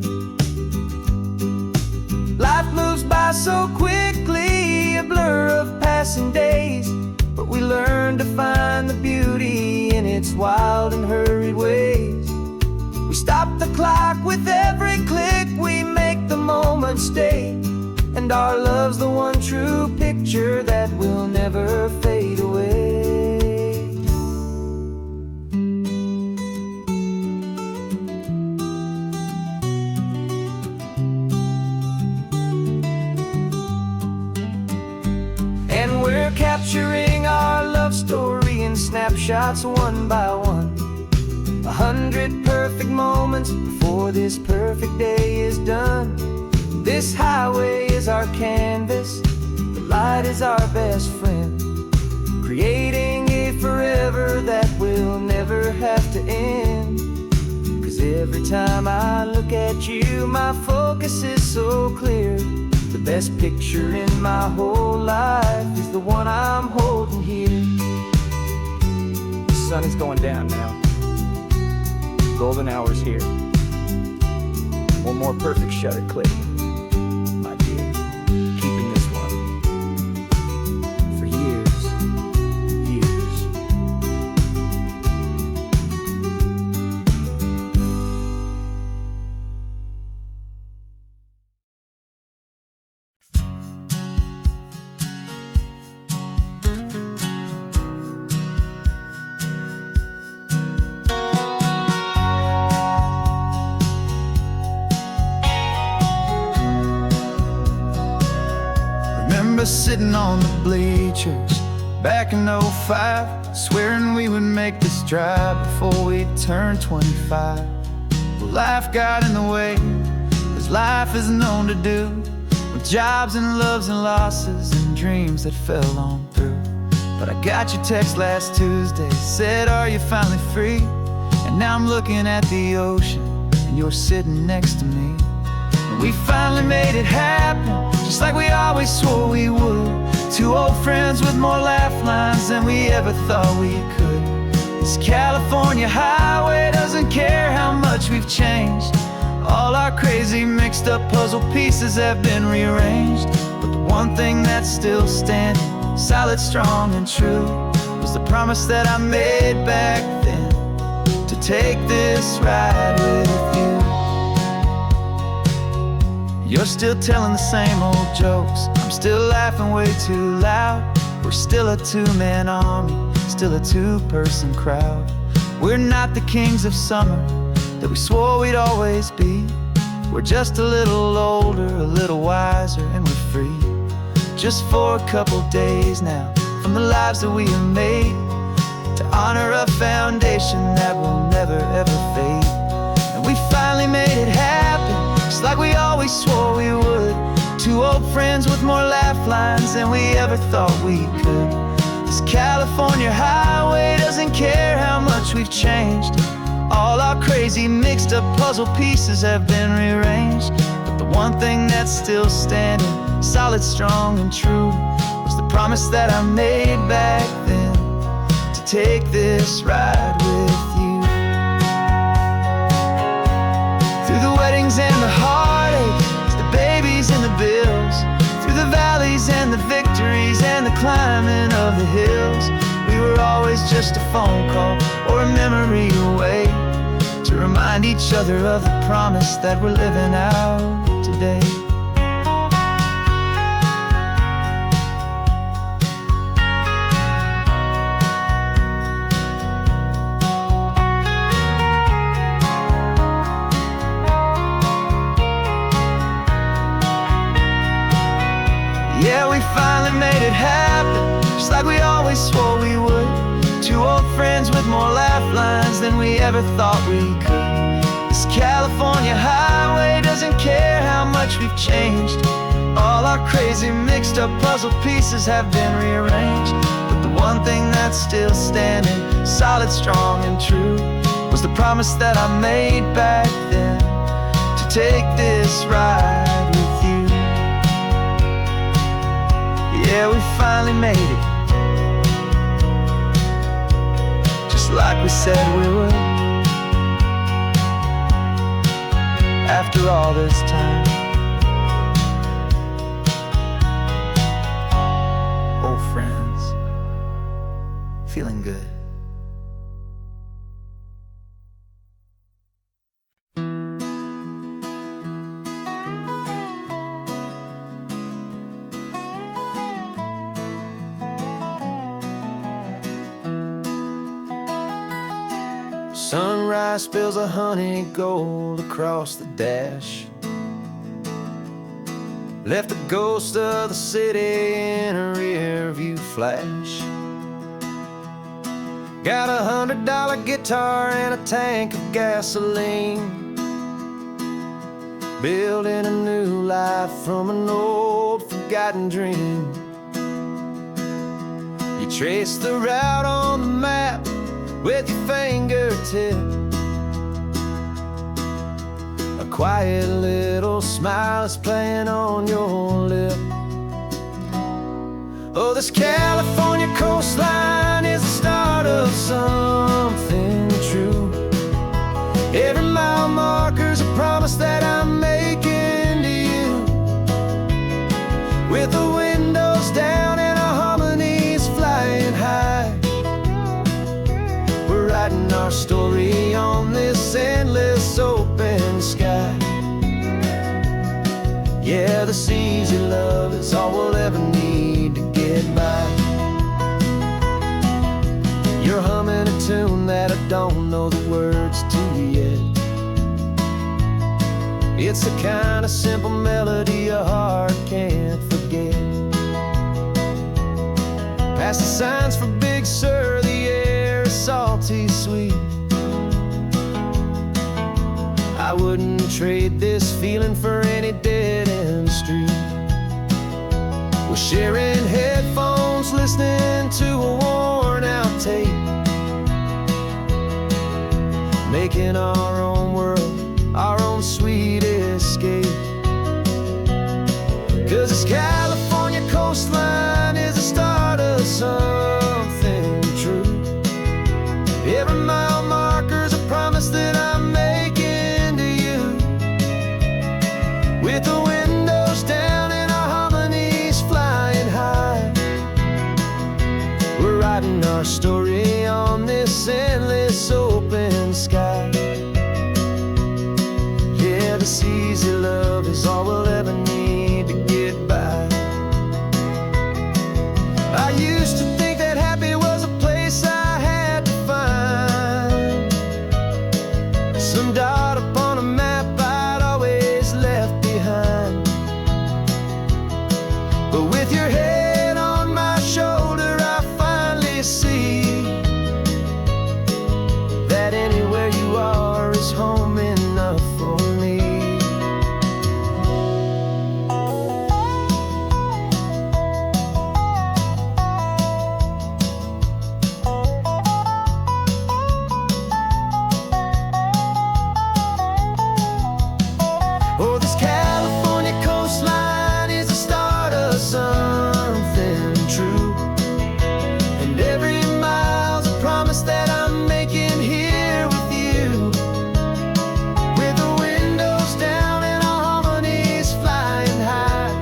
Life moves by so quickly, a blur of passing days, but we learn to find the beauty in its wild and hurried ways. We stop the clock with every click, we make the moment stay, and our love's the one true picture that will never fade away. And we're capturing our love story in snapshots one by one. 100 perfect moments before this perfect day is done. This highway is our canvas, the light is our best friend, creating a forever that will never have to end. 'Cause every time I look at you, my focus is so clear. The best picture in my whole life is the one I'm holding here. The sun is going down now. Golden hour's here. more perfect shutter click. My dear, keeping this one for years, years. Remember sitting on the bleachers back in '05, swearing we would make this drive before we turned 25. Well, life got in the way, as life is known to do, with jobs and loves and losses and dreams that fell on through. But I got your text last Tuesday, said, are you finally free? And now I'm looking at the ocean, and you're sitting next to me. And we finally made it happen, just like we always swore we would. Two old friends with more laugh lines than we ever thought we could. This California highway doesn't care how much we've changed. All our crazy mixed up puzzle pieces have been rearranged. But the one thing that's still standing, solid, strong, and true, was the promise that I made back then, to take this ride with you. You're still telling the same old jokes, I'm still laughing way too loud. We're still a two-man army, still a two-person crowd. We're not the kings of summer that we swore we'd always be. We're just a little older, a little wiser, and we're free. Just for a couple days now, from the lives that we have made, to honor a foundation that will never ever fade. And we finally made it happen, just like we always swore we would. Two old friends with more laugh lines than we ever thought we could. This California highway doesn't care how much we've changed. All our crazy mixed up puzzle pieces have been rearranged. But the one thing that's still standing, solid, strong, and true, was the promise that I made back then, to take this ride with you. Through the weddings and the heartaches, the babies and the bills, through the valleys and the victories and the climbing of the hills, we were always just a phone call or a memory away, to remind each other of the promise that we're living out today. Yeah, we finally made it happen, just like we always swore we would. Two old friends with more laugh lines than we ever thought we could. This California highway doesn't care how much we've changed. All our crazy mixed up puzzle pieces have been rearranged. But the one thing that's still standing, solid, strong, and true, was the promise that I made back then, to take this ride with you. Yeah, we finally made it, just like we said we would. After all this time, old friends, feeling good. Sunrise spills a honey gold across the dash, left the ghost of the city in a rear view flash. Got a $100 guitar and a tank of gasoline, building a new life from an old forgotten dream. You trace the route on the map with your fingertip, a quiet little smile is playing on your lip. Oh, this California coastline is the start of something true. Every mile marker's a promise that I made Yeah, this easy love is all we'll ever need to get by. You're humming a tune that I don't know the words to yet. It's the kind of simple melody a heart can't forget. Past the signs for Big Sur, the air is salty sweet. I wouldn't trade this feeling for any dead-end street. We're sharing headphones, listening to a worn-out tape, making our own world, our own sweet escape. 'Cause this California coastline is the start of something true. Every mile marker's a promise that I'm making to you. With the windows down and our harmonies flying high, we're writing our story on this endless open sky. Yeah, this easy love is all we'll ever need to get by. I used to think that happy was a place I had to find, some dot upon a map I'd always left behind. But with your head on my shoulder, I finally see that anywhere you are is home enough for me. Oh, this California coastline is the start of something true. And every mile's a promise that I'm making here with you. With the windows down and our harmonies flying high,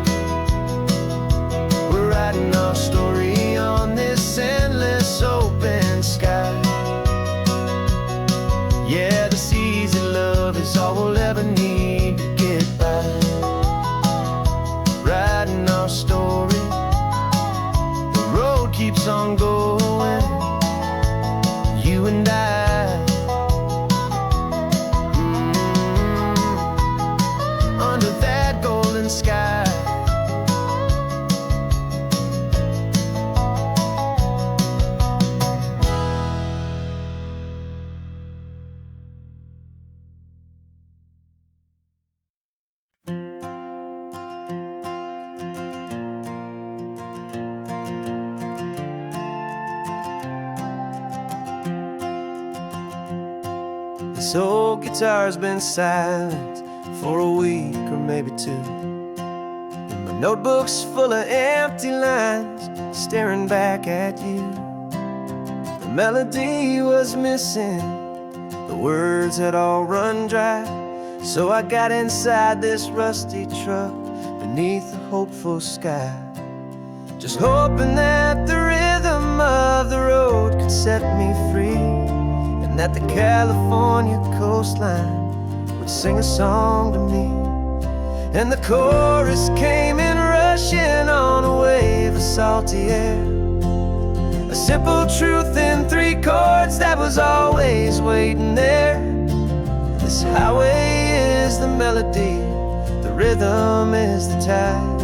we're writing our story on this endless open sky. Yeah, this easy love is all we'll ever need to get by. Writing our story, the road keeps on going, you and I. Under that golden sky. This old guitar's been silent for a week or maybe two, and my notebook's full of empty lines staring back at you. The melody was missing, the words had all run dry, so I got inside this rusty truck beneath the hopeful sky, just hoping that the rhythm of the road could set me free, and that the California coastline would sing a song to me. And the chorus came in rushing on a wave of salty air, a simple truth in 3 chords that was always waiting there. This highway is the melody, the rhythm is the tide,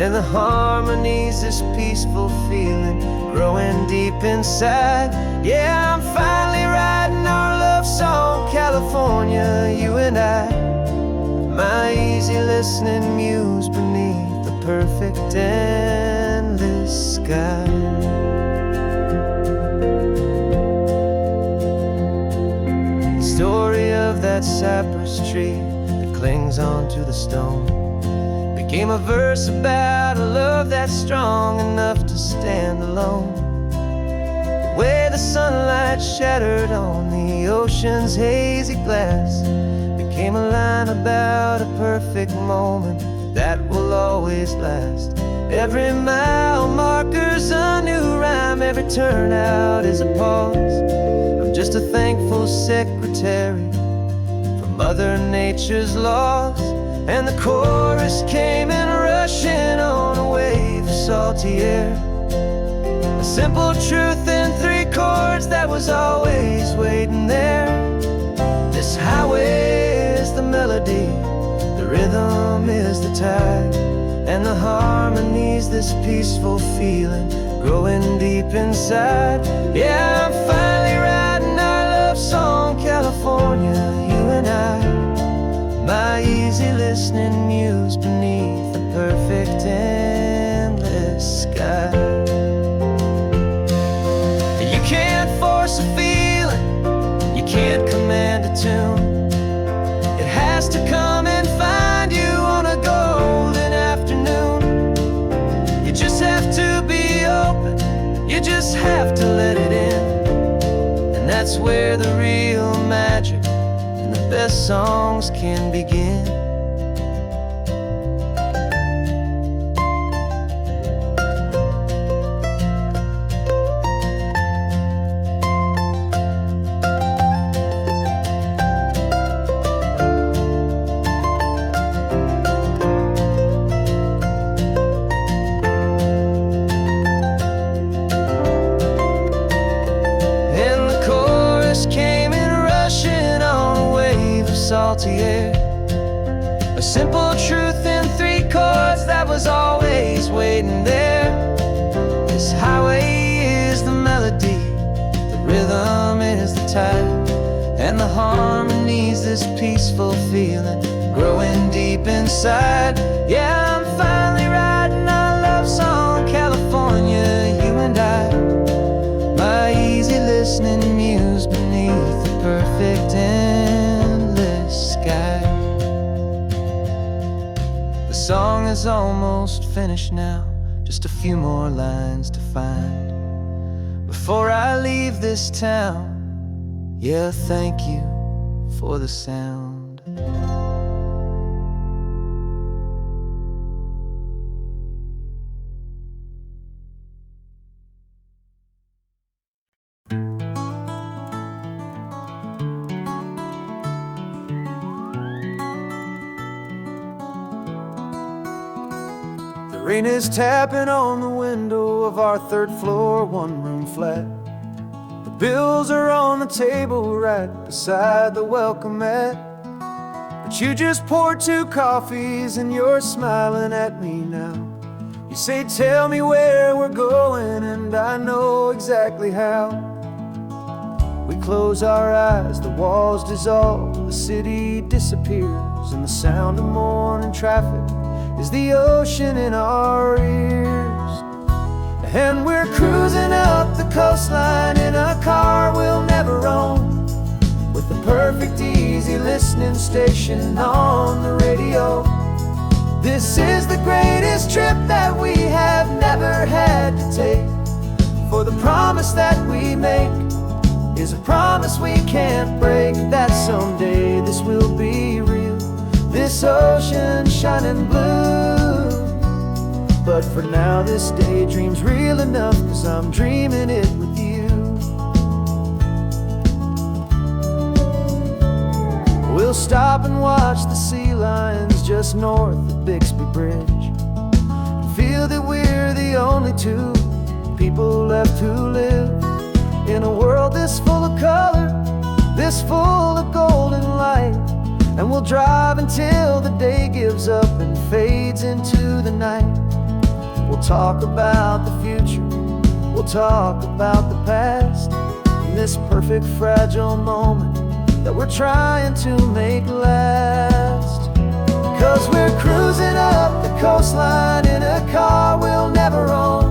and the harmony's this peaceful feeling growing deep inside. Yeah, I'm finally writing our love song, California, you and I. My easy listening muse beneath the perfect endless sky. The story of that cypress tree that clings onto the stone became a verse about a love that's strong enough to stand alone. The way the sunlight shattered on the ocean's hazy glass became a line about a perfect moment that will always last. Every mile marker's a new rhyme, every turnout is a pause. I'm just a thankful secretary for Mother Nature's laws, and the chorus came in rushing on a wave of salty air. A simple truth in 3 chords that was always waiting there. This highway is the melody, the rhythm is the tide, and the harmony's this peaceful feeling growing deep inside. Yeah, I'm finally writing our love song, California, you and I. My easy listening muse beneath the perfect endless sky. You can't force a feeling, you can't command a tune. It has to come and find you on a golden afternoon. You just have to be open, you just have to let it in. And that's where the real magic and the best songs can begin. Came in rushing on a wave of salty air. A simple truth in 3 chords that was always waiting there. This highway is the melody, the rhythm is the tide, and the harmony's this peaceful feeling growing deep inside. Yeah, I'm finally writing our love song, California, you and I. My easy listening muse beneath the perfect endless sky. The song is almost finished now, just a few more lines to find before I leave this town. Yeah, thank you for the sound. The rain is tapping on the window of our 3rd floor, 1-room flat. The bills are on the table right beside the welcome mat. But you just poured 2 coffees and you're smiling at me now. You say, tell me where we're going, and I know exactly how. We close our eyes, the walls dissolve, the city disappears, and the sound of morning traffic is the ocean in our ears. And we're cruising up the coastline in a car we'll never own, with the perfect easy listening station on the radio. This is the greatest trip that we have never had to take, for the promise that we make is a promise we can't break, that someday this will be real, this ocean shining blue. But for now this daydream's real enough, 'cause I'm dreaming it with you. We'll stop and watch the sea lions just north of Bixby Bridge, and feel that we're the only 2 people left who live in a world this full of color, this full of golden light. And we'll drive until the day gives up and fades into the night. We'll talk about the future, we'll talk about the past, in this perfect fragile moment that we're trying to make last. 'Cause we're cruising up the coastline in a car we'll never own,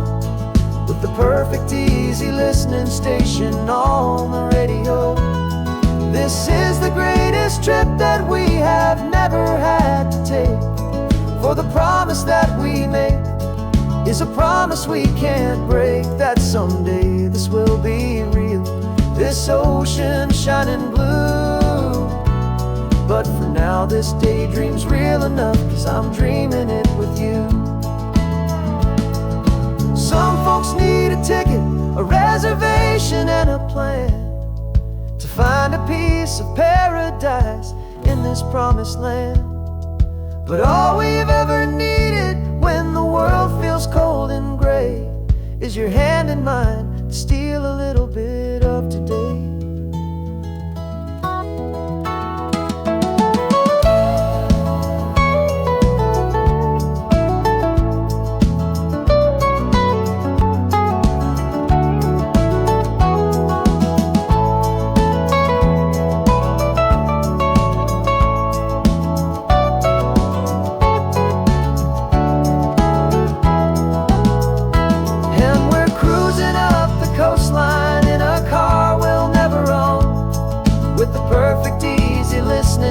with the perfect easy listening station on the radio. This is the greatest trip that we have never had to take, for the promise that we make is a promise we can't break, that someday this will be real, this ocean shining blue. But for now this daydream's real enough, 'cause I'm dreaming it with you. Some folks need a ticket, a reservation and a plan to find a piece of paradise in this promised land. But all we've ever needed when the world feels cold and gray is your hand in mine to steal a little bit of today.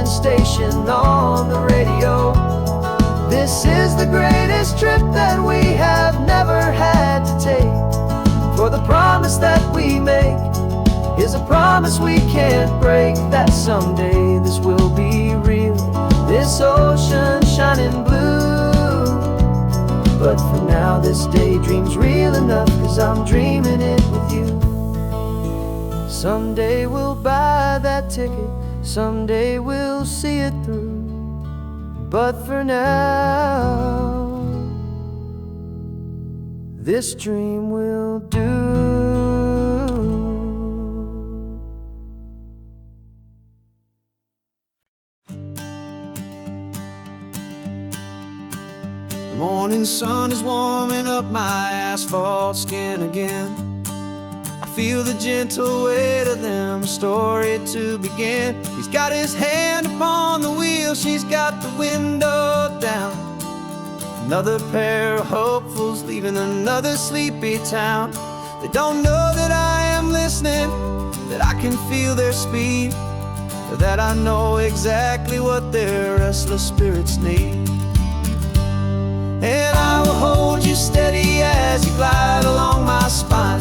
Station on the radio. This is the greatest trip that we have never had to take. For the promise that we make is a promise we can't break, that someday this will be real, this ocean shining blue. But for now this daydream's real enough, 'cause I'm dreaming it with you. Someday we'll buy that ticket, someday we'll see it through. But for now, this dream will do. The morning sun is warming up my asphalt skin again. Feel the gentle weight of them, a story to begin. He's got his hand upon the wheel, she's got the window down. Another pair of hopefuls leaving another sleepy town. They don't know that I am listening, that I can feel their speed, or that I know exactly what their restless spirits need. And I will hold you steady as you glide along my spine.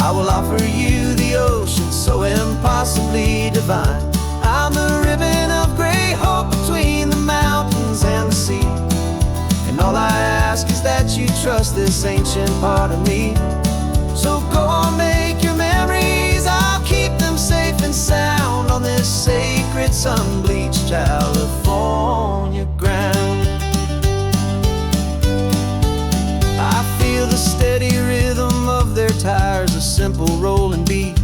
I will offer you the ocean so impossibly divine. I'm the ribbon of gray hope between the mountains and the sea. And all I ask is that you trust this ancient part of me. So go on, make your memories, I'll keep them safe and sound on this sacred sun-bleached California ground. I feel the steady rhythm of their tires, a simple rolling beat.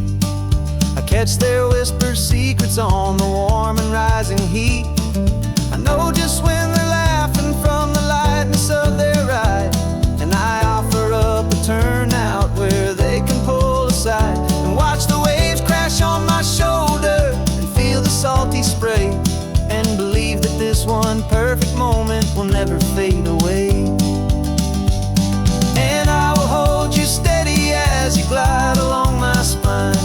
I catch their whispered secrets on the warm and rising heat. I know just when they're laughing from the lightness of their ride, and I offer up a turnout where they can pull aside and watch the waves crash on my shoulder and feel the salty spray, and believe that this one perfect moment will never fade away. And I will hold you steady as you glide along my spine.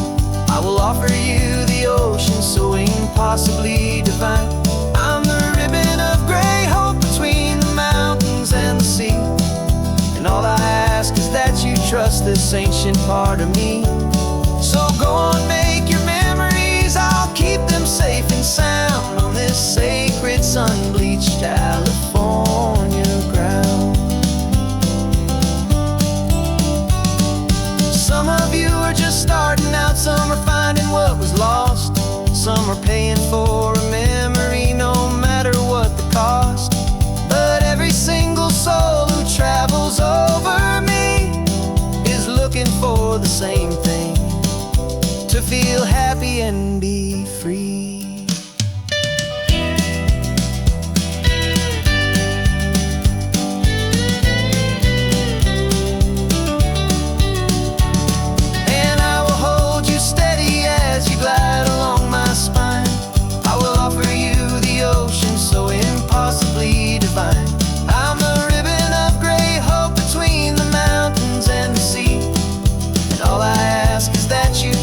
I will offer you the ocean so impossibly divine. I'm the ribbon of gray hope between the mountains and the sea. And all I ask is that you trust this ancient part of me. So go on, make your memories, I'll keep them safe and sound on this sacred sun-bleached California ground. Some of you are just starting out, some are finding what was lost, some are paying for a memory no matter what the cost. But every single soul who travels over me is looking for the same thing, to feel happy and be free.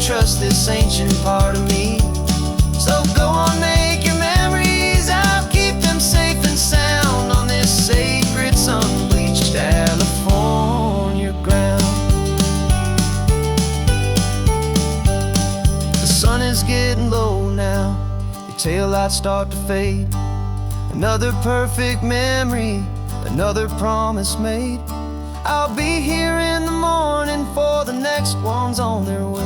Trust this ancient part of me. So go on, make your memories, I'll keep them safe and sound on this sacred sun-bleached California ground. The sun is getting low now, your taillights start to fade. Another perfect memory, another promise made. I'll be here in the morning for the next ones on their way.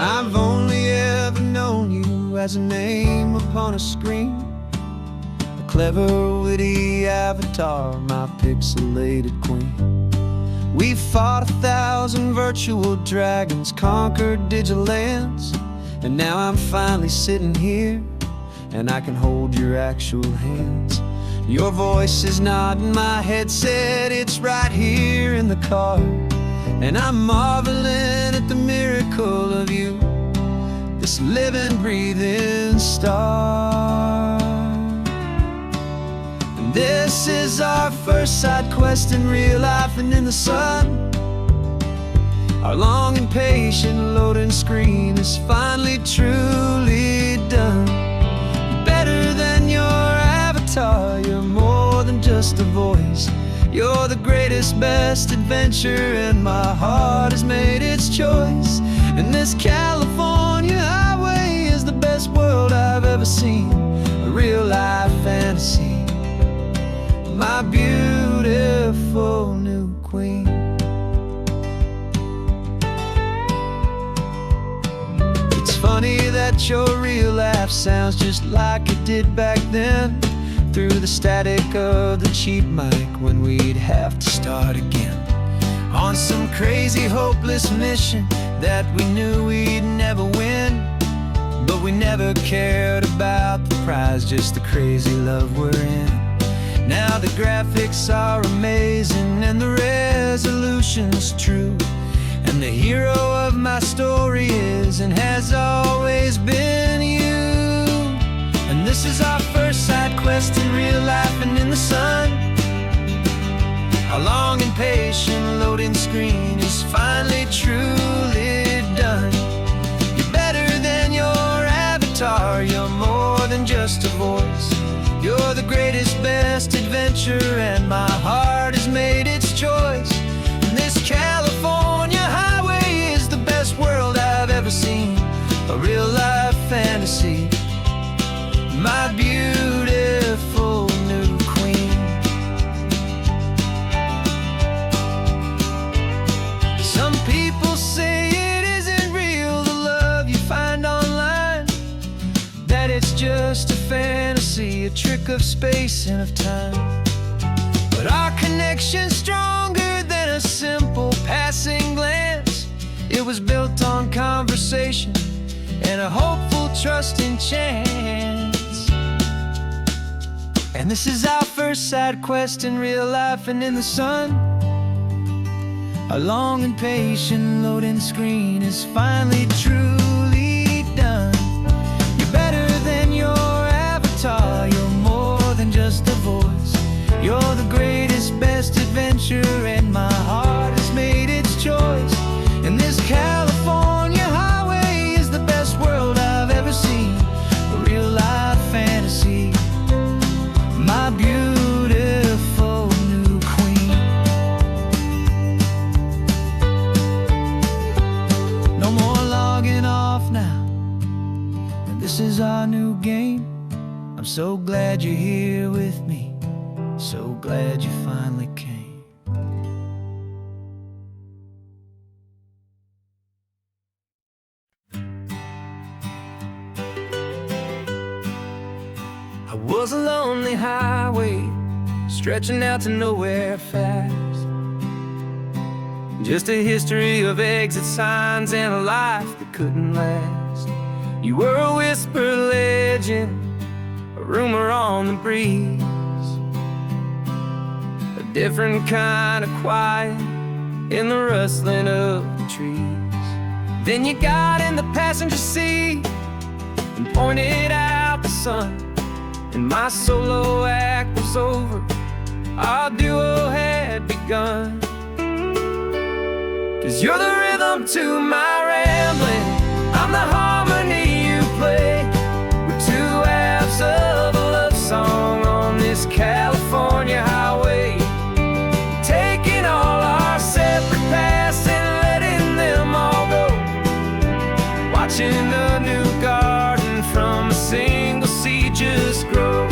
I've only ever known you as a name upon a screen, a clever, witty avatar, my pixelated queen. We fought 1,000 virtual dragons, conquered digital lands, and now I'm finally sitting here, and I can hold your actual hands. Your voice is not in my headset, it's right here in the car, and I'm marveling at the miracle of you, this living, breathing star. And this is our first side quest in real life and in the sun. Our long and patient loading screen is finally truly done. Better than your avatar, you're more than just a voice. You're the greatest, best adventure, and my heart has made its choice. And this California highway is the best world I've ever seen, a real life fantasy, my beautiful new queen. It's funny that your real life sounds just like it did back then, through the static of the cheap mic when we'd have to start again, on some crazy hopeless mission that we knew we'd never win. But we never cared about the prize, just the crazy love we're in. Now the graphics are amazing and the resolution's true, and the hero of my story is and has always been you. And this is our first side quest in real life and in the sun. Our long and patient loading screen is finally truly done. You're better than your avatar, you're more than just a voice. You're the greatest, best adventure, and my heart has made its choice. And this California highway is the best world I've ever seen, a real life fantasy, my beautiful new queen. Some people say it isn't real, the love you find online, that it's just a fantasy, a trick of space and of time. But our connection's stronger than a simple passing glance. It was built on conversation and a hopeful, trusting chance. And this is our first side quest in real life and in the sun. Our long and patient loading screen is finally truly done. You're better than your avatar, you're more than just a voice. You're the greatest, best adventure, and my heart has made its choice. And this California highway is the best world I've ever seen, a real life fantasy, my beautiful new queen. No more logging off now, and this is our new game. I'm so glad you're here with me, so glad you finally came. I was a lonely highway, stretching out to nowhere fast. Just a history of exit signs and a life that couldn't last. You were a whisper legend, a rumor on the breeze, a different kind of quiet in the rustling of the trees. Then you got in the passenger seat and pointed out the sun, and my solo act was over, our duo had begun. 'Cause you're the rhythm to my rambling, I'm the harmony you play. We're two halves of a love song on this California highway, taking all our separate paths and letting them all go, watching a new garden from a single seed just grow.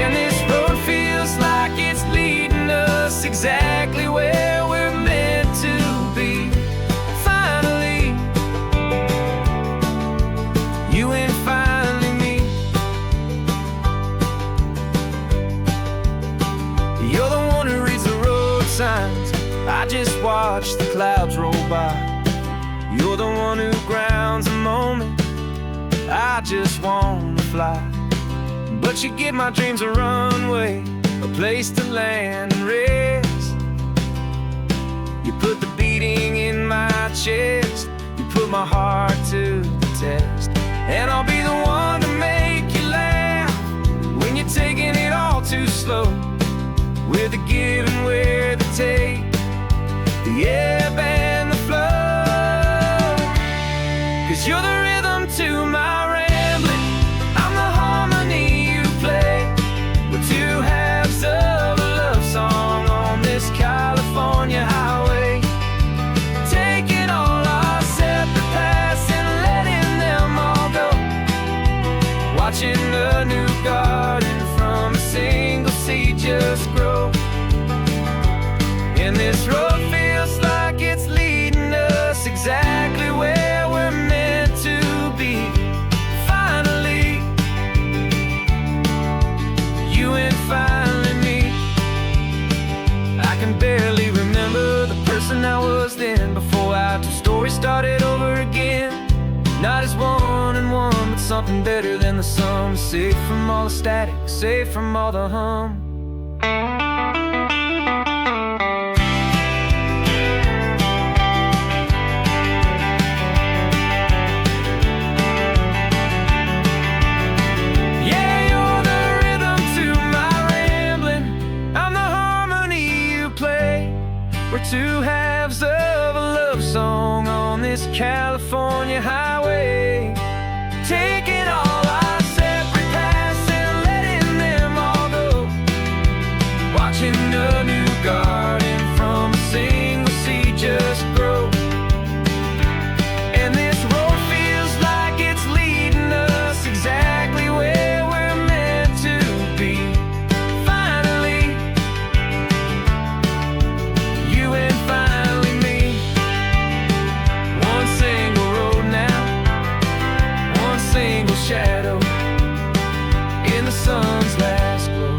And this road feels like it's leading us exactly where we're meant to be. Finally, clouds roll by. You're the one who grounds the moment. I just wanna fly, but you give my dreams a runway, a place to land and rest. You put the beating in my chest, you put my heart to the test. And I'll be the one to make you laugh when you're taking it all too slow. With the give and with the take, the ebb and the flow. 'Cause you're the rhythm to my rambling, I'm the harmony you play. We're two halves of a love song on this California highway, taking all our separate paths and letting them all go. Watching a new garden from a single seed just grow. And this road feels like it's leading us exactly where we're meant to be. Finally, you and finally me. I can barely remember the person I was then, before our two stories started over again. Not as one and one, but something better than the sum. Safe from all the static, safe from all the hum. We're two halves of a love song on this California highway, taking all our separate paths and letting them all go. Watching a new garden from a single seed just grow. And this road feels like it's leading us exactly where we're meant to be. Finally, you and finally me. One single road now, one single shadow in the sun's last glow.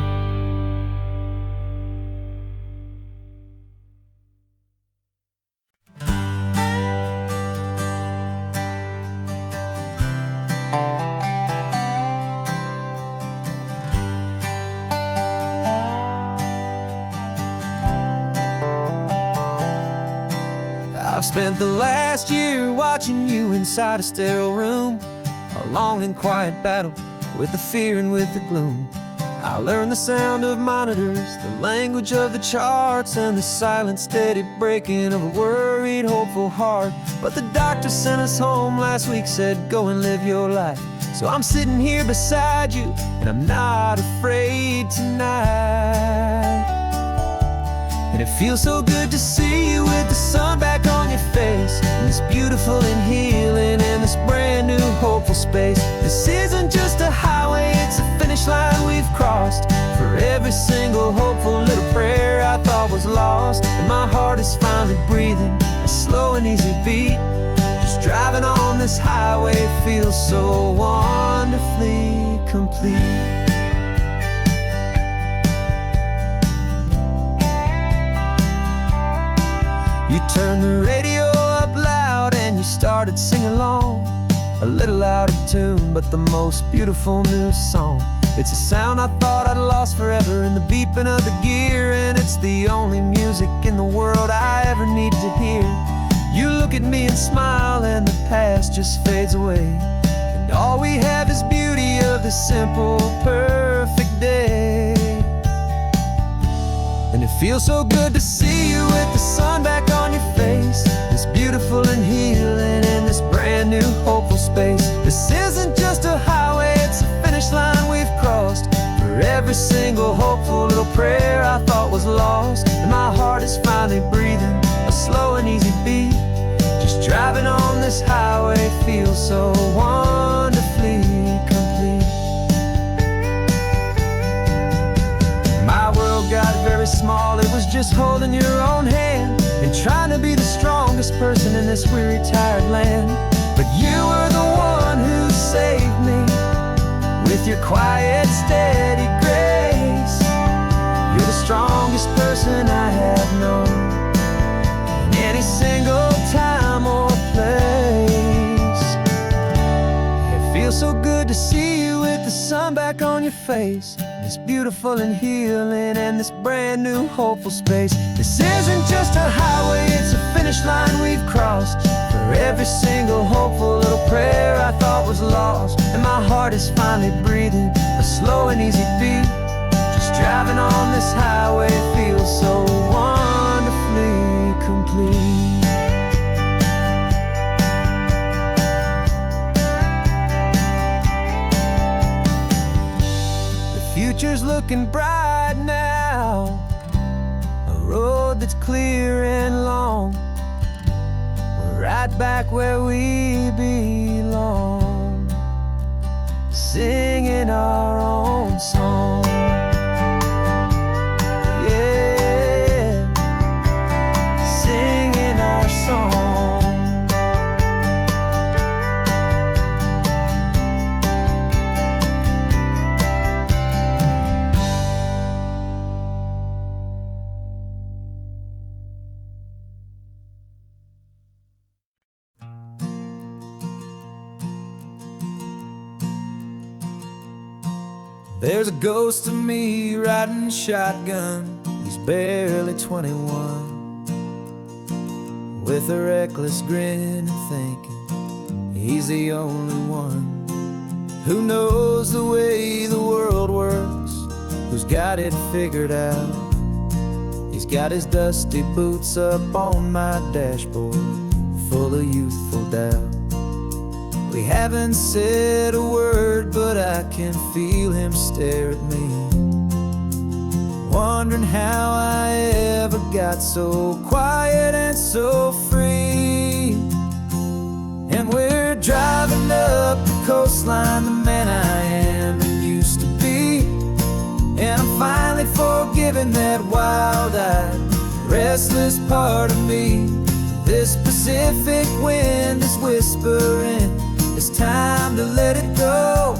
I've spent the last year watching you inside a sterile room, a long and quiet battle with the fear and with the gloom. I learned the sound of monitors, the language of the charts, and the silent, steady breaking of a worried, hopeful heart. But the doctor sent us home last week, said go and live your life. So I'm sitting here beside you, and I'm not afraid tonight. And it feels so good to see you with the sun back on your face, and this beautiful and healing in this brand new hopeful space. This isn't just a highway, it's a finish line we've crossed. For every single hopeful little prayer I thought was lost, and my heart is finally breathing a slow and easy beat. Just driving on this highway feels so wonderfully complete. You turned the radio up loud and you started singing along, a little out of tune, but the most beautiful new song. It's a sound I thought I'd lost forever in the beeping of the gear, and it's the only music in the world I ever need to hear. You look at me and smile and the past just fades away, and all we have is beauty of this simple, perfect day. And it feels so good to see you with the sun back on your face, this beautiful and healing in this brand new hopeful space. This isn't just a highway, it's a finish line we've crossed. For every single hopeful little prayer I thought was lost, and my heart is finally breathing a slow and easy beat. Just driving on this highway feels so wonderfully complete. My world got very small, it was just holding your own hand and trying to be the strongest person in this weary, tired land. But you were the one who saved me with your quiet, steady grace. You're the strongest person I have known, and any single face, this beautiful and healing, and this brand new hopeful space. This isn't just a highway, it's a finish line we've crossed. For every single hopeful little prayer I thought was lost, and my heart is finally breathing a slow and easy beat. Just driving on this highway feels so wonderfully complete. Future's looking bright now, a road that's clear and long. We're right back where we belong, singing our own song. Yeah, singing our song. There's a ghost of me riding shotgun. He's barely 21, with a reckless grin and thinking he's the only one who knows the way the world works, who's got it figured out. He's got his dusty boots up on my dashboard, full of youthful doubt. We haven't said a word, but I can feel him stare at me, wondering how I ever got so quiet and so free. And we're driving up the coastline, the man I am and used to be. And I'm finally forgiving that wild-eyed, restless part of me. This Pacific wind is whispering, it's time to let it go.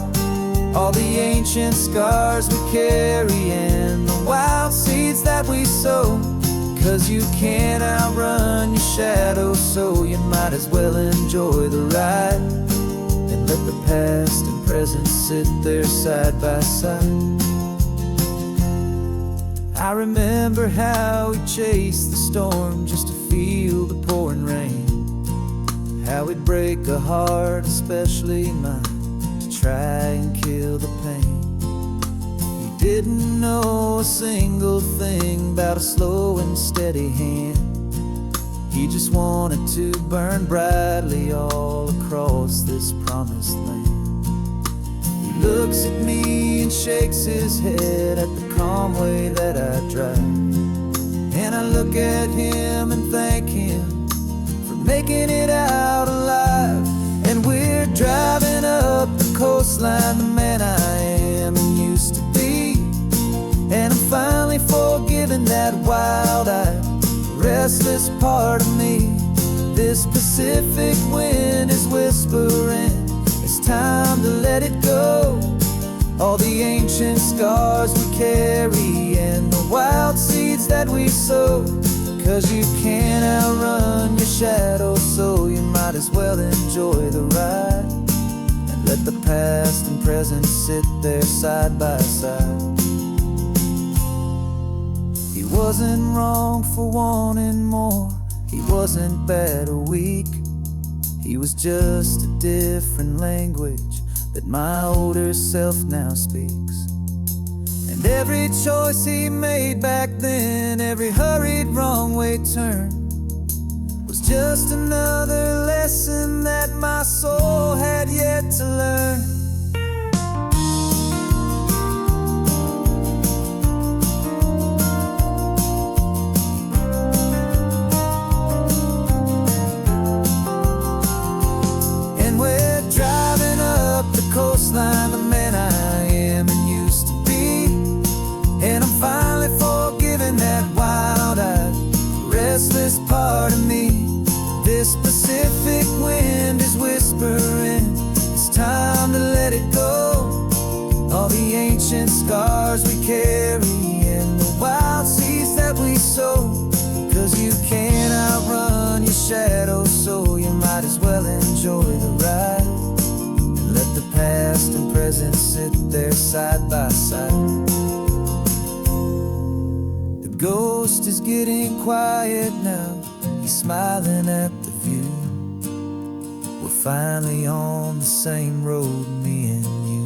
All the ancient scars we carry and the wild seeds that we sow. 'Cause you can't outrun your shadow, so you might as well enjoy the ride and let the past and present sit there side by side. I remember how we chased the storm just to feel the pouring rain, how we'd break a heart, especially mine, to try and kill the pain. We didn't know a single thing about a slow and steady hand. He just wanted to burn brightly all across this promised land. He looks at me and shakes his head at the calm way that I drive, and I look at him and thank him making it out alive. And we're driving up the coastline, the man I am and used to be. And I'm finally forgiving that wild-eyed, restless part of me. This Pacific wind is whispering, it's time to let it go. All the ancient scars we carry and the wild seeds that we sow. 'Cause you can't outrun your shadow, so you might as well enjoy the ride and let the past and present sit there side by side. He wasn't wrong for wanting more, he wasn't bad or weak. He was just a different language that my older self now speaks. And every choice he made back then, every hurried wrong way turn, was just another lesson that my soul had yet to learn. And we're driving up the coastline, the man I am and used to be. And I'm finally forgiving that wild-eyed, restless part of me. This Pacific wind is whispering, it's time to let it go. All the ancient scars we carry and the wild seeds that we sow. 'Cause you can't outrun your shadow, so you might as well enjoy the ride and let the past and present sit sit there side by side. The ghost is getting quiet now, he's smiling at the view. We're finally on the same road, me and you.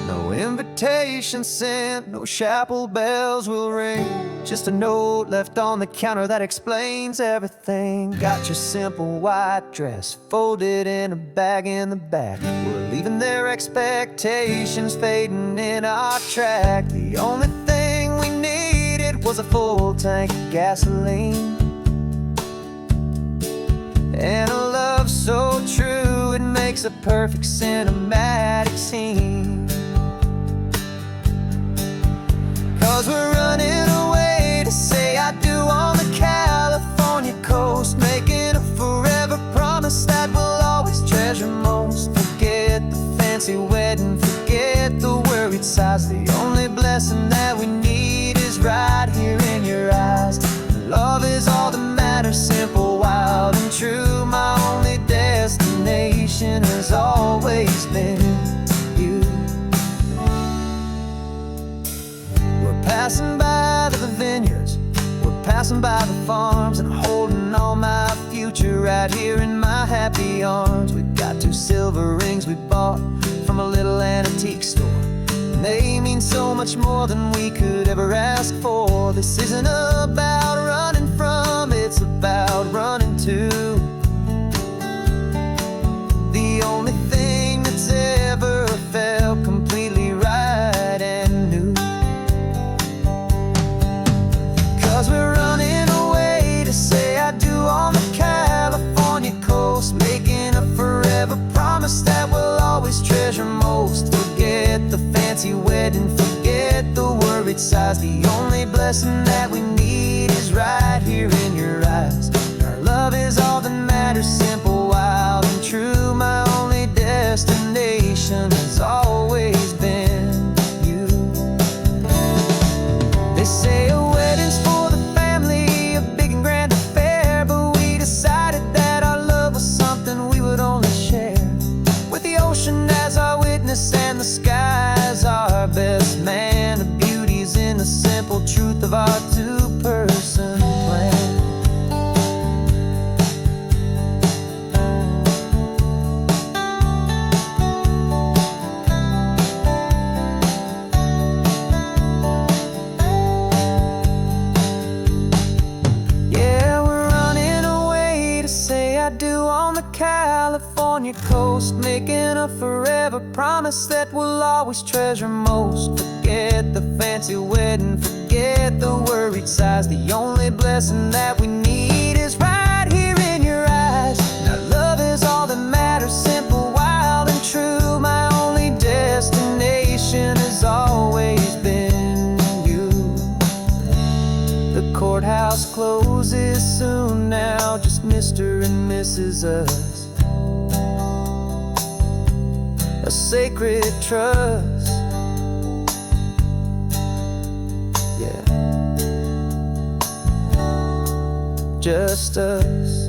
No invitation sent, no chapel bells will ring. Just a note left on the counter that explains everything. Got your simple white dress folded in a bag in the back. We're leaving their expectations fading in our track. The only thing we needed was a full tank of gasoline, and a love so true it makes a perfect cinematic scene. 'Cause we're running away to say I do on the California coast, making a forever promise that we'll always treasure most. Forget the fancy wedding, forget the worried sighs. The only blessing that we need is right here in your eyes. Love is all that matters, simple, wild, and true. My only destination has always been you. We're passing by the vineyards, we're passing by the farms, and holding on my future right here in my happy arms. We've got 2 silver rings we bought from a little antique store, and they mean so much more than we could ever ask for. This isn't about running from, it's about running to the only thing that's ever felt completely right and new. 'Cause we're running away to say I do on the California coast, making a forever promise that we'll always treasure most. Forget the fancy wedding, forget the worried sighs. The only blessing that we need is right here in your eyes. Our love is all that matters, simple, wild, and true. My only destination has always been you. They say a wedding's for the family, a big and grand affair, but we decided that our love was something we would only share with the ocean as our witness and the sky as our best man. The beauty's in the simple truth of our 2-person plan. Yeah, we're running away to say I do on the California coast, making a forever promise that we'll always treasure most. Forget the fancy wedding, forget the worried sighs. The only blessing that we need is right here in your eyes. Now love is all that matters, simple, wild, and true. My only destination has always been you. The courthouse closes soon now, just Mr. and Mrs. Us. A sacred trust, yeah, just us.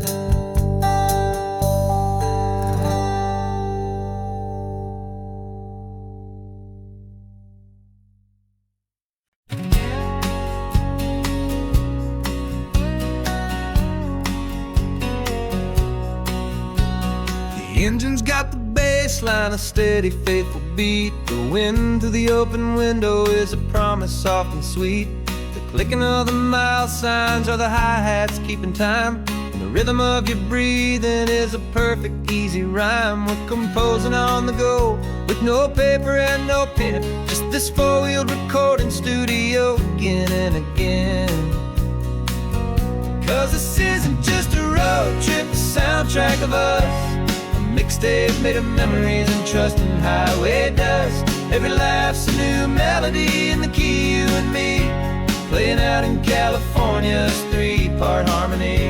The engine's got the baseline, a steady, faithful beat. The wind through the open window is a promise soft and sweet. The clicking of the mile signs are the hi-hats keeping time, and the rhythm of your breathing is a perfect, easy rhyme. We're composing on the go with no paper and no pen, just this 4-wheeled recording studio again and again. 'Cause this isn't just a road trip, the soundtrack of us, mixtape made of memories and trust in highway dust. Every laugh's a new melody in the key, you and me, playing out in California's 3-part harmony.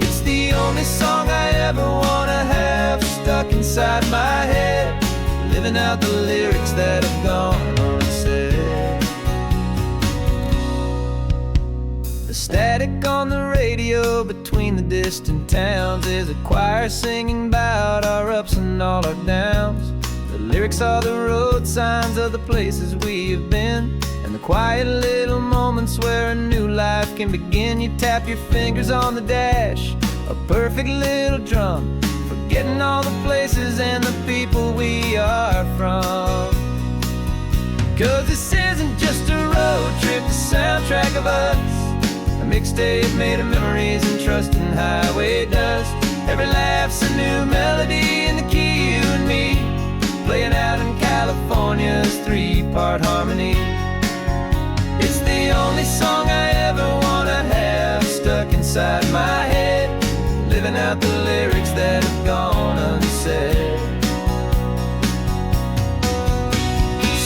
It's the only song I ever wanna have stuck inside my head, living out the lyrics that have gone unsaid. The static on the radio road between the distant towns. There's a choir singing about our ups and all our downs. The lyrics are the road signs of the places we have been, and the quiet little moments where a new life can begin. You tap your fingers on the dash, a perfect little drum, forgetting all the places and the people we are from. 'Cause this isn't just a road trip, the soundtrack of us, a mixtape made of memories and trust in highway dust. Every laugh's a new melody in the key, you and me, playing out in California's 3-part harmony. It's the only song I ever wanna have stuck inside my head, living out the lyrics that have gone unsaid.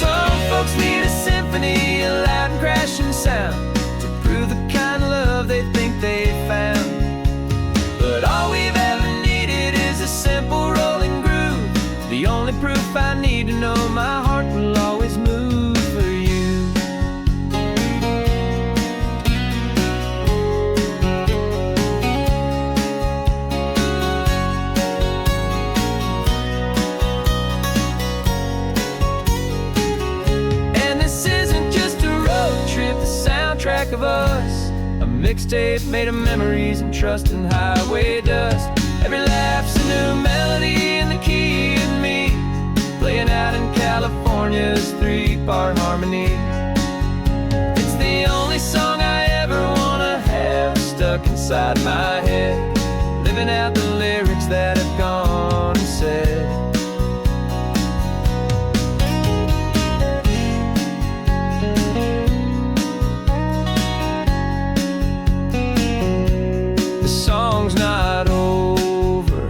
Some folks need a symphony, a loud and crashing sound, to prove the kind of love they think they found. But all we've ever needed is a simple rolling groove, the only proof I need to know my heart will always move for you. And this isn't just a road trip, the soundtrack of us, a mixtape made of memories and trust in highway dust. Every laugh's a new melody in the key and me, playing out in California's 3-part harmony. It's the only song I ever wanna have stuck inside my head, living out the lyrics that have gone unsaid. The song's not over,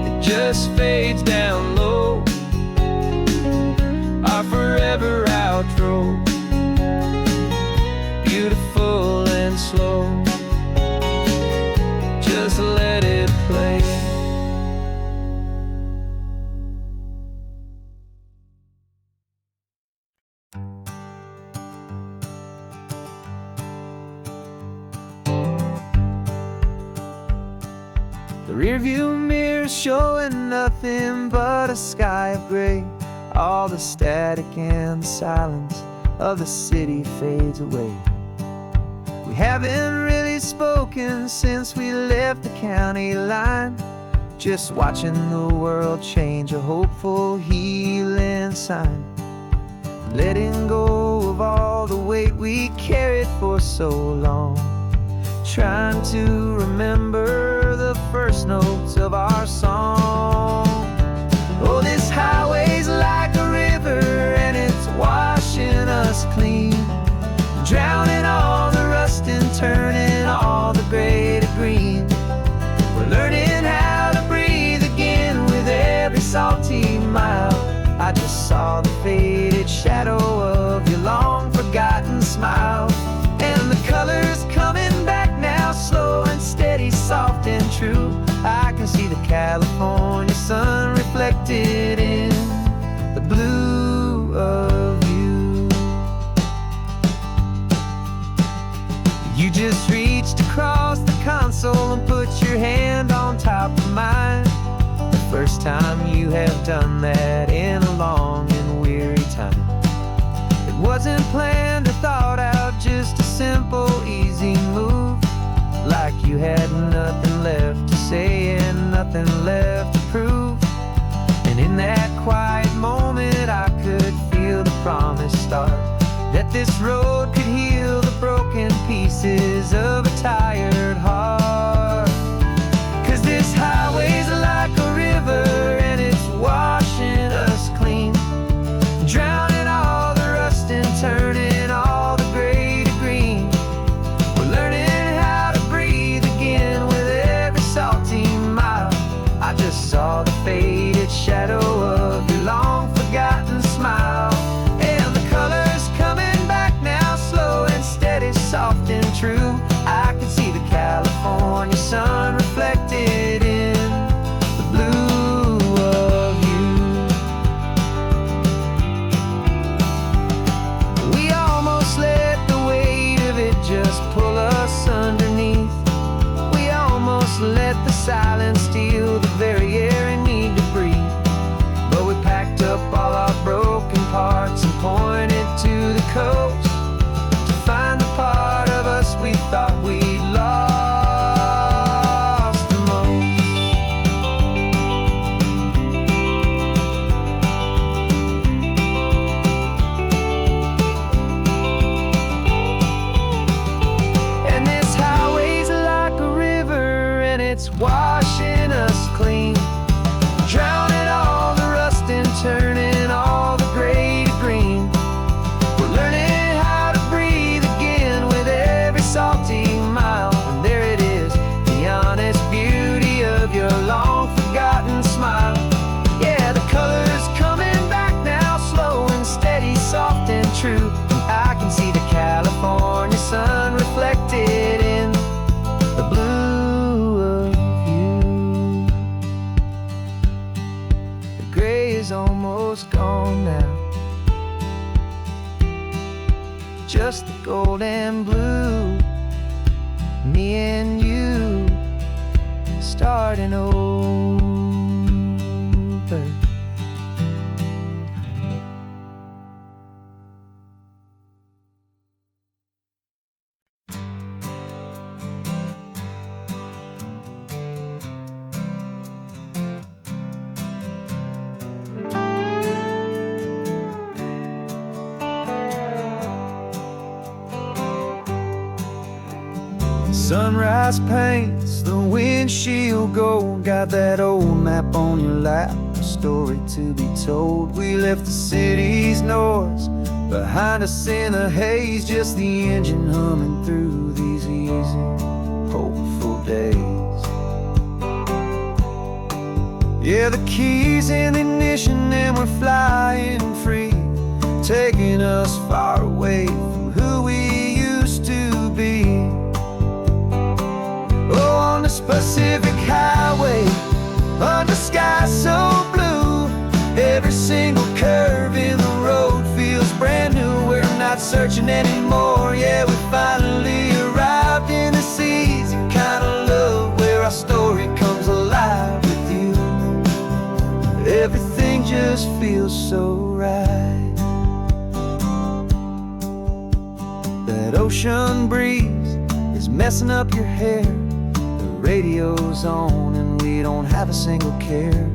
it just fades down low, our forever outro, beautiful and slow. Just let it play. The rearview mirror showing nothing but a sky of gray. All the static and the silence of the city fades away. We haven't really spoken since we left the county line, just watching the world change, a hopeful healing sign. Letting go of all the weight we carried for so long, trying to remember the first notes of our song. Oh, this highway's like a river and it's washing us clean, drowning all the rust and turning all the gray to green. We're learning how to breathe again with every salty mile. I just saw the faded shadow of your long forgotten smile, and the colors coming back now, slow and steady, soft and true. I can see the California sun reflected in the blue of you. You just reached across the console and put your hand on top of mine, the first time you have done that in a long and weary time. It wasn't planned or thought out, just a simple, easy move, like you had nothing left to say and nothing left to prove. And in that quiet moment I could feel the promise start, that this road could heal the broken pieces of a tired heart. 'Cause this highway's like a river and it's washing us clean, drowning all the rust and turning all the gray to green. We're learning how to breathe again with every salty mile. I just saw the faded shadow of your long forgotten smile, and the colors coming back now, slow and steady, soft and true. I can see the cow true. And I can see the California sun reflected in the blue of you. The gray is almost gone now, just the gold and blue. Me and you starting over. Sunrise paints the windshield gold. Got that old map on your lap, a story to be told. We left the city's noise behind us in the haze, just the engine humming through these easy, hopeful days. Yeah, the keys in the ignition and we're flying free, taking us far away from who we used to be. Oh, on this Pacific highway, under sky so blue, every single curve in the road feels brand new. We're not searching anymore, yeah, we finally arrived in this easy kind of love, where our story comes alive with you. Everything just feels so right. That ocean breeze is messing up your hair, radio's on and we don't have a single care.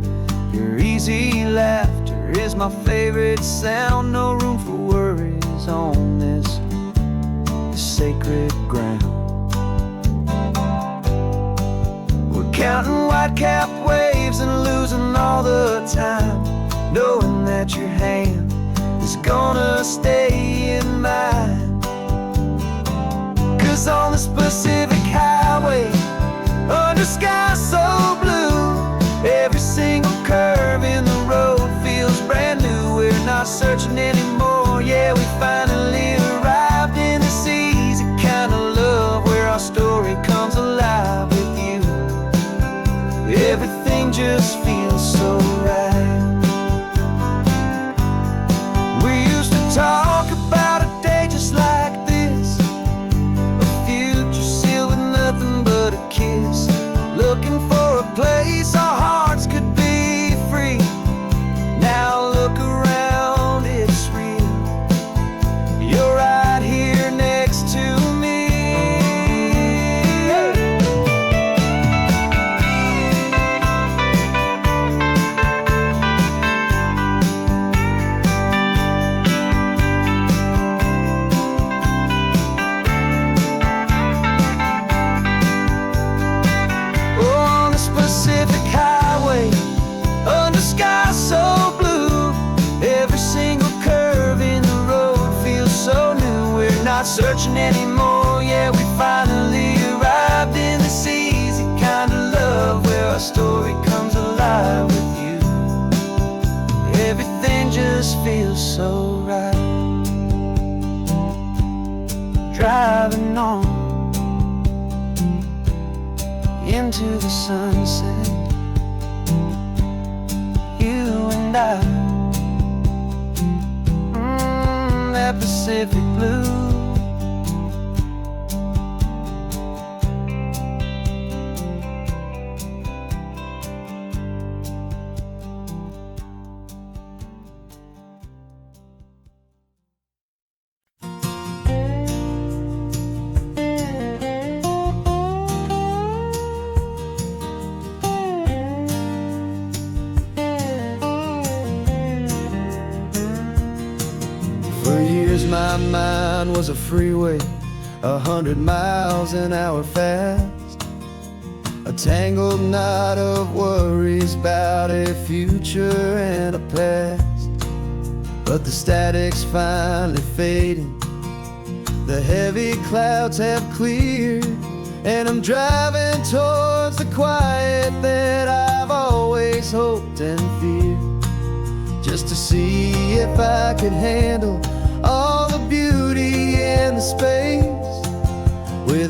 Your easy laughter is my favorite sound. No room for worries on this sacred ground. We're counting white-capped waves and losing all the time, knowing that your hand is gonna stay in mine. 'Cause on this Pacific highway, under sky so blue, every single curve in the road feels brand new. We're not searching anymore, yeah, we finally arrived in this easy kind of love, where our story comes alive with you. Everything just feels so right. We used to talk about a day just like this, a future sealed with nothing but a kiss, looking for a place our hearts could be free. Now look around, it's real. You're right here next to me. Pacific highway, under sky so blue, every single curve in the road feels so new. We're not searching anymore, yeah, we finally arrived in this easy kind of love, where our story comes alive with you. Everything just feels so right. Driving on into the sunset, you and I, that Pacific blue. My mind was a freeway, 100 miles an hour fast, a tangled knot of worries about a future and a past. But the static's finally fading, the heavy clouds have cleared, and I'm driving towards the quiet that I've always hoped and feared, just to see if I could handle all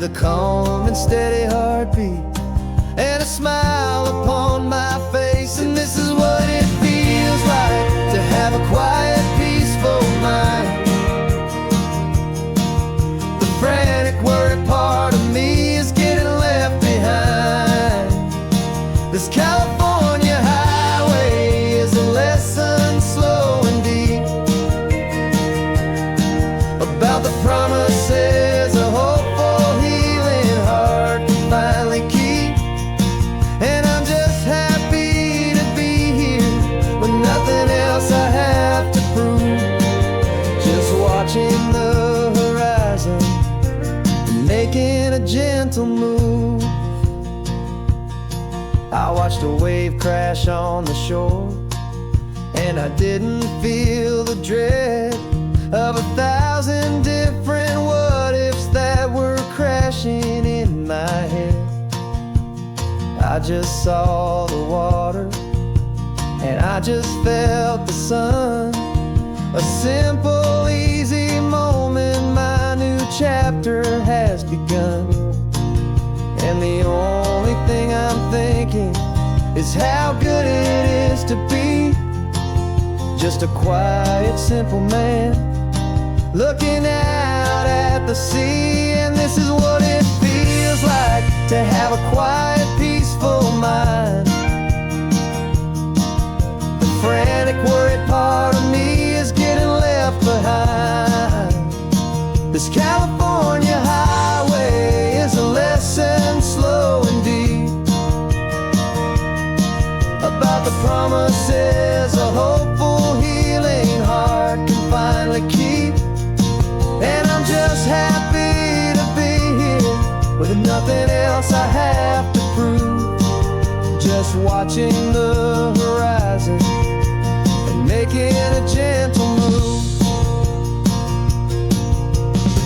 with a calm and steady heartbeat and a smile upon my face. And this is what it feels like to have a quiet, peaceful mind. The frantic, worried part of me is getting left behind. This California highway is a lesson slow and deep about the promises a hopeful, healing heart can finally keep. And I'm just happy to be here with nothing else I have to prove. Just watching the horizon and making a gentle move. I watched a wave crash on the shore, and I didn't feel the dread of 1,000 different what-ifs that were crashing in my head. I just saw the water, and I just felt the sun. A simple, easy moment, my new chapter has begun. And the only thing I'm thinking is how good it is to be just a quiet, simple man looking out at the sea. And this is what it feels like to have a quiet, peaceful mind. The frantic, worried part of me is getting left behind. This California highway is a lesson slow and deep about the promises a hopeful, healing heart can finally keep. And I'm just happy to be here with nothing else I have to prove. Just watching the horizon and making a gentle move.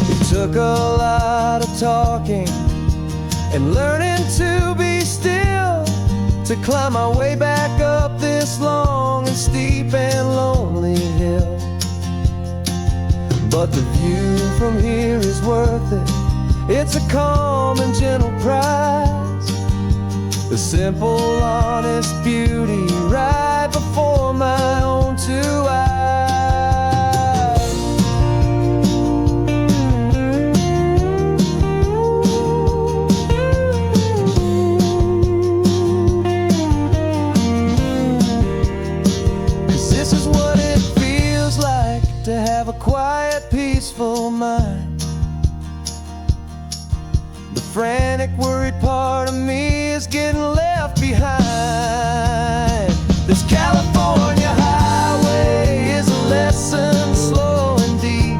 It took a lot of talking and learning to be still to climb my way back up this long and steep and lonely hill. But the view from here is worth it. It's a calm and gentle prize. The simple, honest beauty right before my own two eyes. This is what it feels like to have a quiet, peaceful mind. The frantic, worried part of me is getting left behind. This California highway is a lesson slow and deep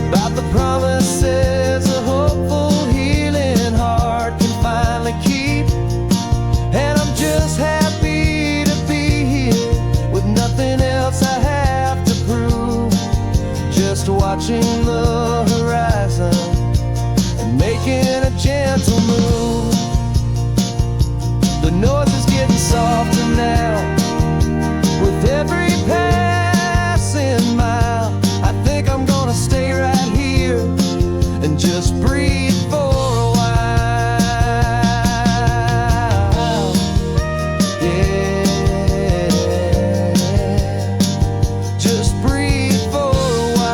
about the promises a hopeful, healing heart can finally keep. And I'm just happy to be here with nothing else I have to prove. Just watching the horizon and making a gentle move. The noise is getting softer now with every passing mile. I think I'm gonna stay right here and just breathe for a while. Just breathe for a while.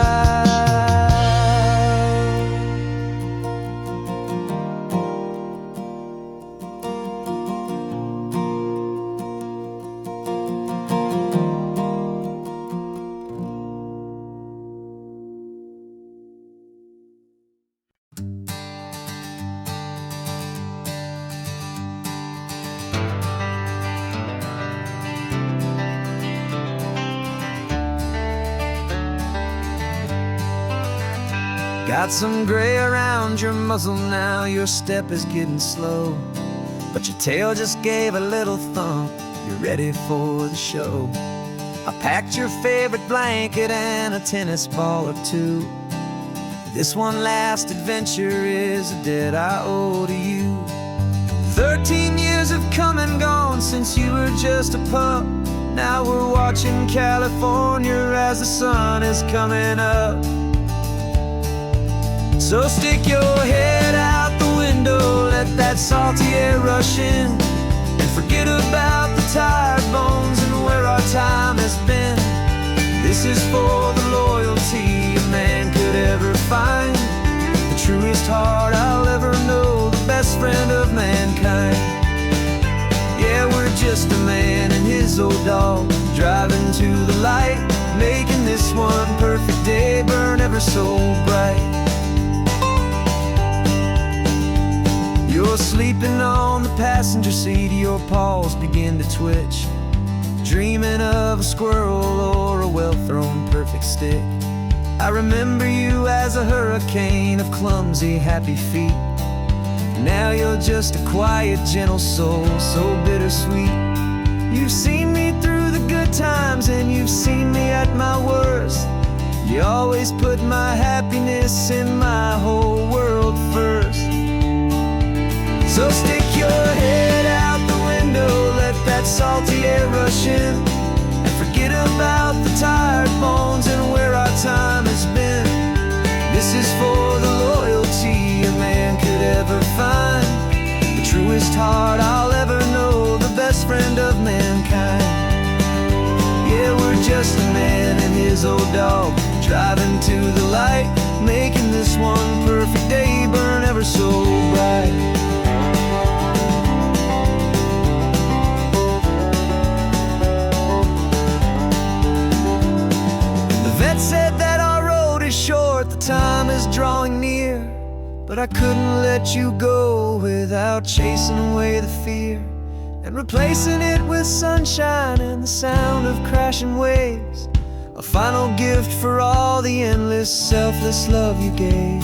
Got some gray around your muzzle now, your step is getting slow, but your tail just gave a little thump, you're ready for the show. I packed your favorite blanket and a tennis ball or two. This one last adventure is a debt I owe to you. 13 years have come and gone since you were just a pup. Now we're watching California as the sun is coming up. So stick your head out the window, let that salty air rush in, and forget about the tired bones and where our time has been. This is for the loyalty a man could ever find, the truest heart I'll ever know, the best friend of mankind. Yeah, we're just a man and his old dog, driving to the light, making this one perfect day burn ever so bright. You're sleeping on the passenger seat, your paws begin to twitch, dreaming of a squirrel or a well-thrown perfect stick. I remember you as a hurricane of clumsy, happy feet. Now you're just a quiet, gentle soul, so bittersweet. You've seen me through the good times and you've seen me at my worst. You always put my happiness in my whole world first. So stick your head out the window, let that salty air rush in, and forget about the tired bones and where our time has been. This is for the loyalty a man could ever find, the truest heart I'll ever know, the best friend of mankind. Yeah, we're just a man and his old dog, driving to the light, making this one perfect day burn ever so bright. Said that our road is short, the time is drawing near, but I couldn't let you go without chasing away the fear and replacing it with sunshine and the sound of crashing waves, a final gift for all the endless, selfless love you gave.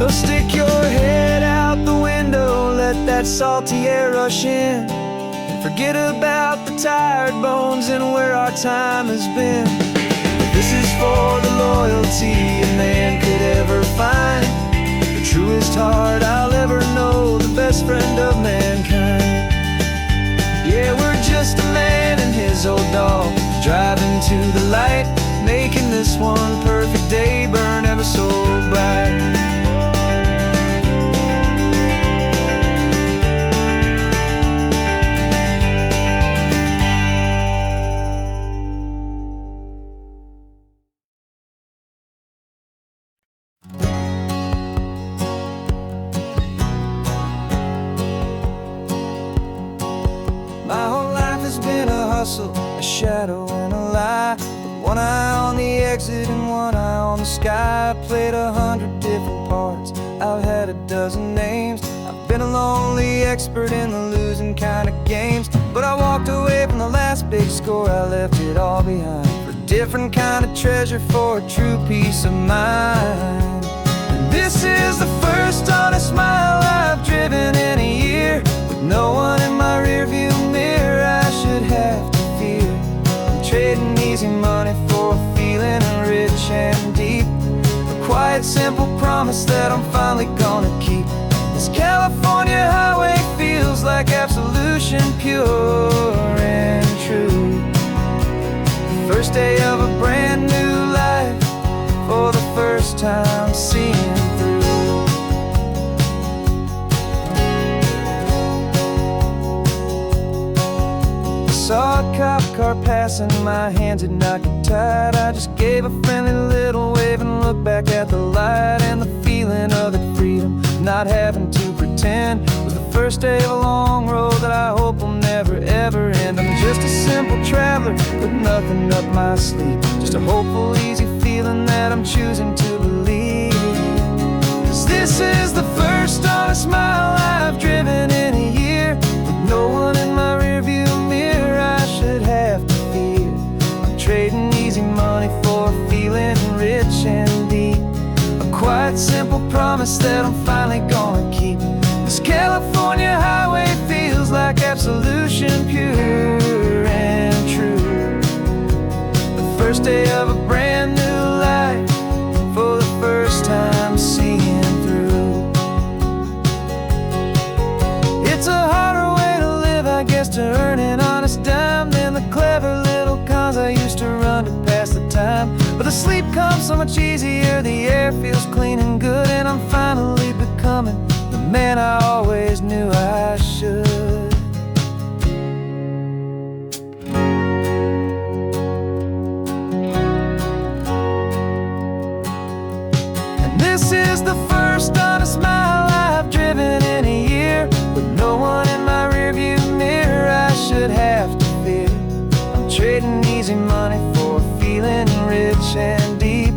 So stick your head out the window, let that salty air rush in, and forget about the tired bones and where our time has been. This is for the loyalty a man could ever find, the truest heart I'll ever know, the best friend of mankind. Yeah, we're just a man and his old dog, driving to the light, making this one perfect day burn ever so bright. My whole life has been a hustle, a shadow and a lie, with one eye on the exit and one eye on the sky. I played 100 different parts, I've had a dozen names. I've been a lonely expert in the losing kind of games, but I walked away from the last big score, I left it all behind for a different kind of treasure, for a true peace of mind. And this is the first honest mile I've driven in a year, with no one in my rearview mirror I should have to fear. I'm trading easy money for a feeling rich and deep, a quiet, simple promise that I'm finally gonna keep. This California highway feels like absolution, pure and true. The first day of a brand new life, for the first time seeing through. Saw a cop car passing, my hands had not got tied. I just gave a friendly little wave and looked back at the light, and the feeling of the freedom, not having to pretend, was the first day of a long road that I hope will never ever end. I'm just a simple traveler with nothing up my sleeve, just a hopeful, easy feeling that I'm choosing to believe. 'Cause this is the first honest mile I've driven in a year, with no one in my rearview mirror I should have to fear. I'm trading easy money for a feeling rich and deep, a quiet, simple promise that I'm finally gonna keep. This California highway feels like absolution, pure and true. comes so much easier. The air feels clean and good, and I'm finally becoming the man I always knew I should. This is the first honest mile I've driven in a year, with no one in my rearview mirror I should have to fear. I'm trading easy money for feeling rich and deep,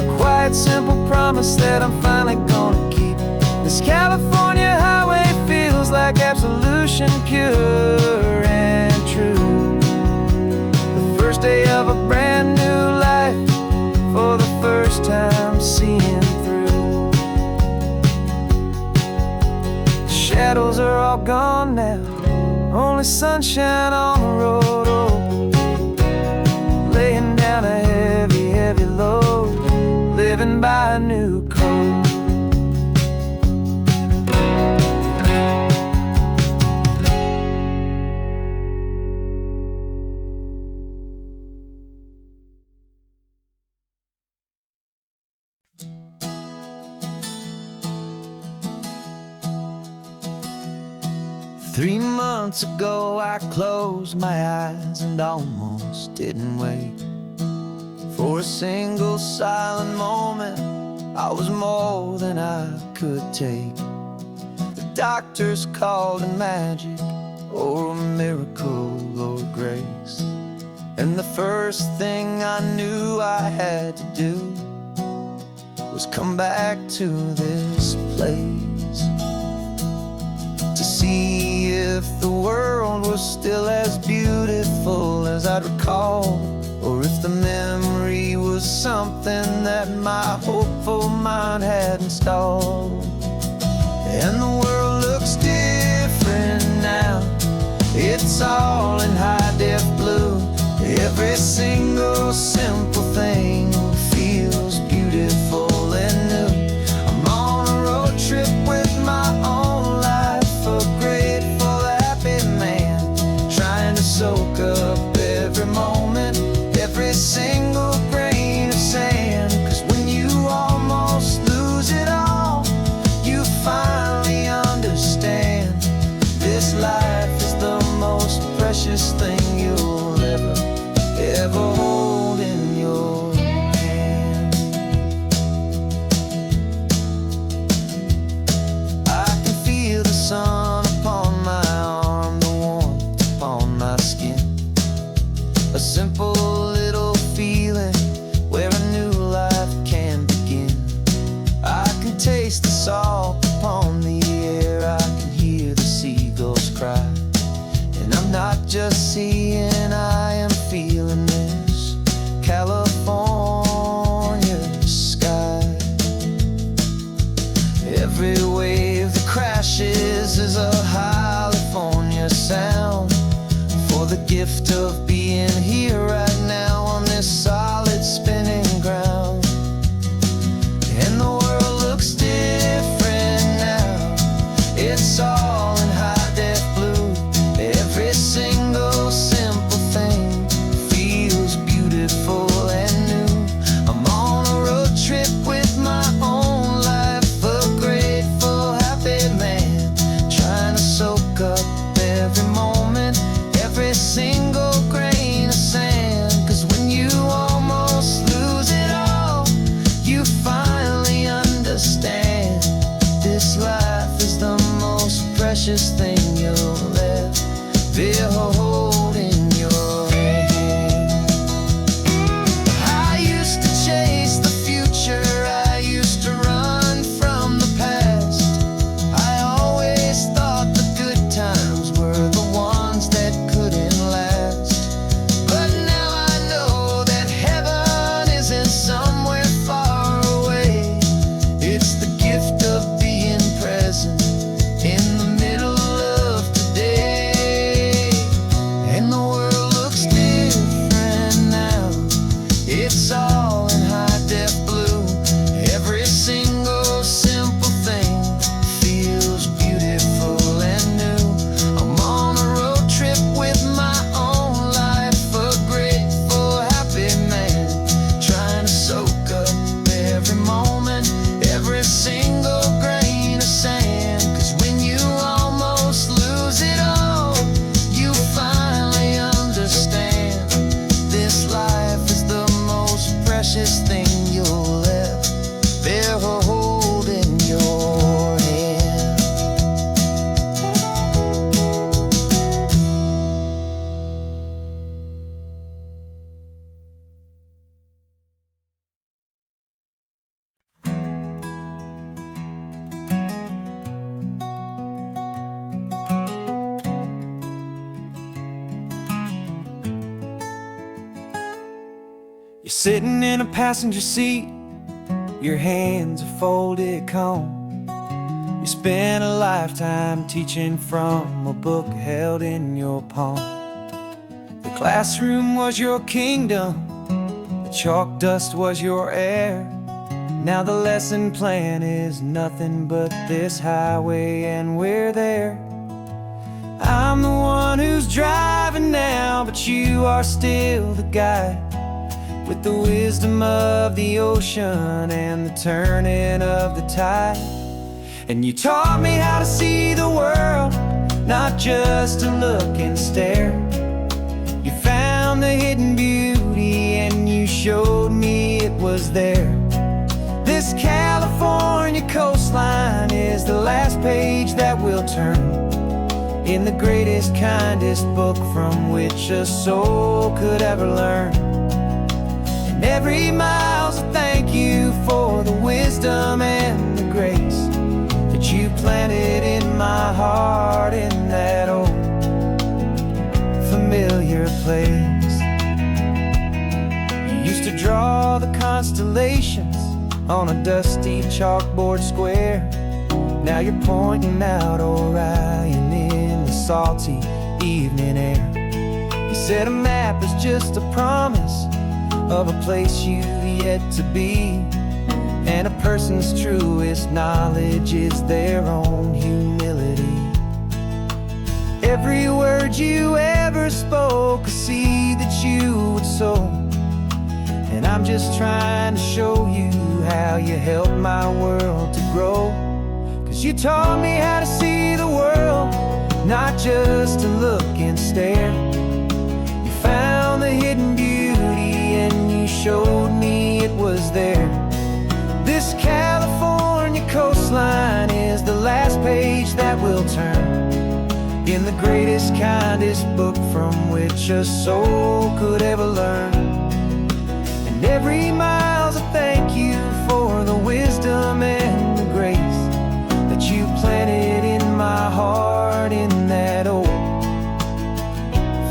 a quiet, simple promise that I'm finally gonna keep. This California highway feels like absolution, pure and true. The first day of a brand new life, for the first time seeing through. The shadows are all gone now, only sunshine on the road. Oh, laying down a heavy, heavy load, living by a new code. 3 months ago I closed my eyes and almost didn't wake. For a single silent moment, I was more than I could take. The doctors called it magic, or a miracle, or grace. And the first thing I knew I had to do was come back to this place, to see if the world was still as beautiful as I'd recall, or if the memory was something that my hopeful mind had installed. And the world looks different now, it's all in high-def blue. Every single simple thing feels beautiful and new. I'm on a road trip with my own life, a grateful, happy man, trying to soak up every moment, every single grain of sand. 'Cause when you almost lose it all, you finally understand this life is the most precious thing you'll ever hold in your hand. I can feel the sun upon my arm, the warmth upon my skin, a simple little feeling where a new life can begin. I can taste the salt upon the air, I can hear the seagulls cry, and I'm not just seeing, I am feeling this California sky. Every wave that crashes is a California sound, for the gift of being here right now on this solid spinning ground. And the world looks different now, it's all in high-def blue. Every single simple thing feels beautiful and new. I'm on a road trip with my own life, a grateful, happy man, trying to soak up every moment, every single grain of sand. 'Cause when you almost lose it all, you finally understand this life is the most precious thing you'll ever hold in your hand. I used to chase the future, I used to run from the past. I always thought the good times were the ones that couldn't last. But now I know that heaven isn't somewhere far away. It's the gift of being present in the middle of today. You're sitting in a passenger seat, your hands are folded calm. You spent a lifetime teaching from a book held in your palm. The classroom was your kingdom, the chalk dust was your air. Now the lesson plan is nothing but this highway and we're there. I'm the one who's driving now, but you are still the guide, with the wisdom of the ocean and the turning of the tide. And you taught me how to see the world, not just to look and stare. You found the hidden beauty and you showed me it was there. This California coastline is the last page that we'll turn in the greatest, kindest book from which a soul could ever learn. And every mile's a thank you for the wisdom and the grace that you planted in my heart in that old familiar place. You used to draw the constellations on a dusty chalkboard square. Now you're pointing out Orion in the salty evening air. You said a map is just a promise of a place you've yet to be, and a person's truest knowledge is their own humility. Every word you ever spoke, a seed that you would sow, and I'm just trying to show you how you helped my world to grow. 'Cause you taught me how to see the world, not just to look and stare. You found the hidden beauty and you showed me it was there. This California coastline is the last page that we'll turn in the greatest, kindest book from which a soul could ever learn. And every mile's a thank you for the wisdom and the grace that you planted in my heart in that old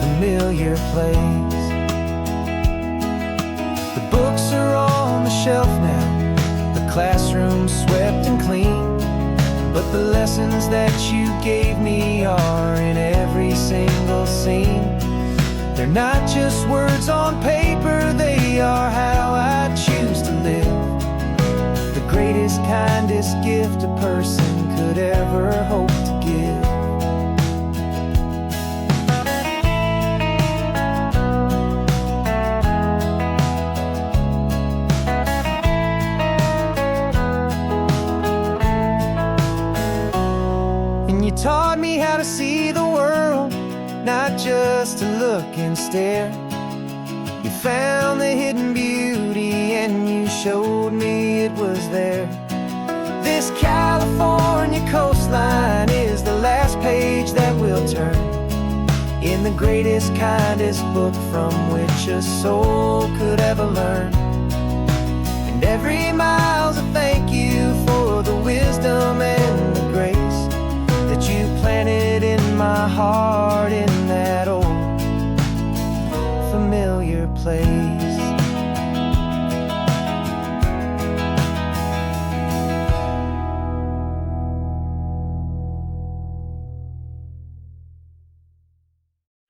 familiar place. The books are on the shelf now, the classroom swept and clean, but the lessons that you gave me are in every single scene. They're not just words on paper, they are how I choose to live. The greatest, kindest gift a person could ever hope to give. And you taught me how to see the world, not just to look and stare. You found the hidden beauty and you showed me it was there. This California coastline is the last page that we'll turn in the greatest, kindest book from which a soul could ever learn. And every mile's a thank you for the wisdom and the grace that you planted in my heart in that old familiar place.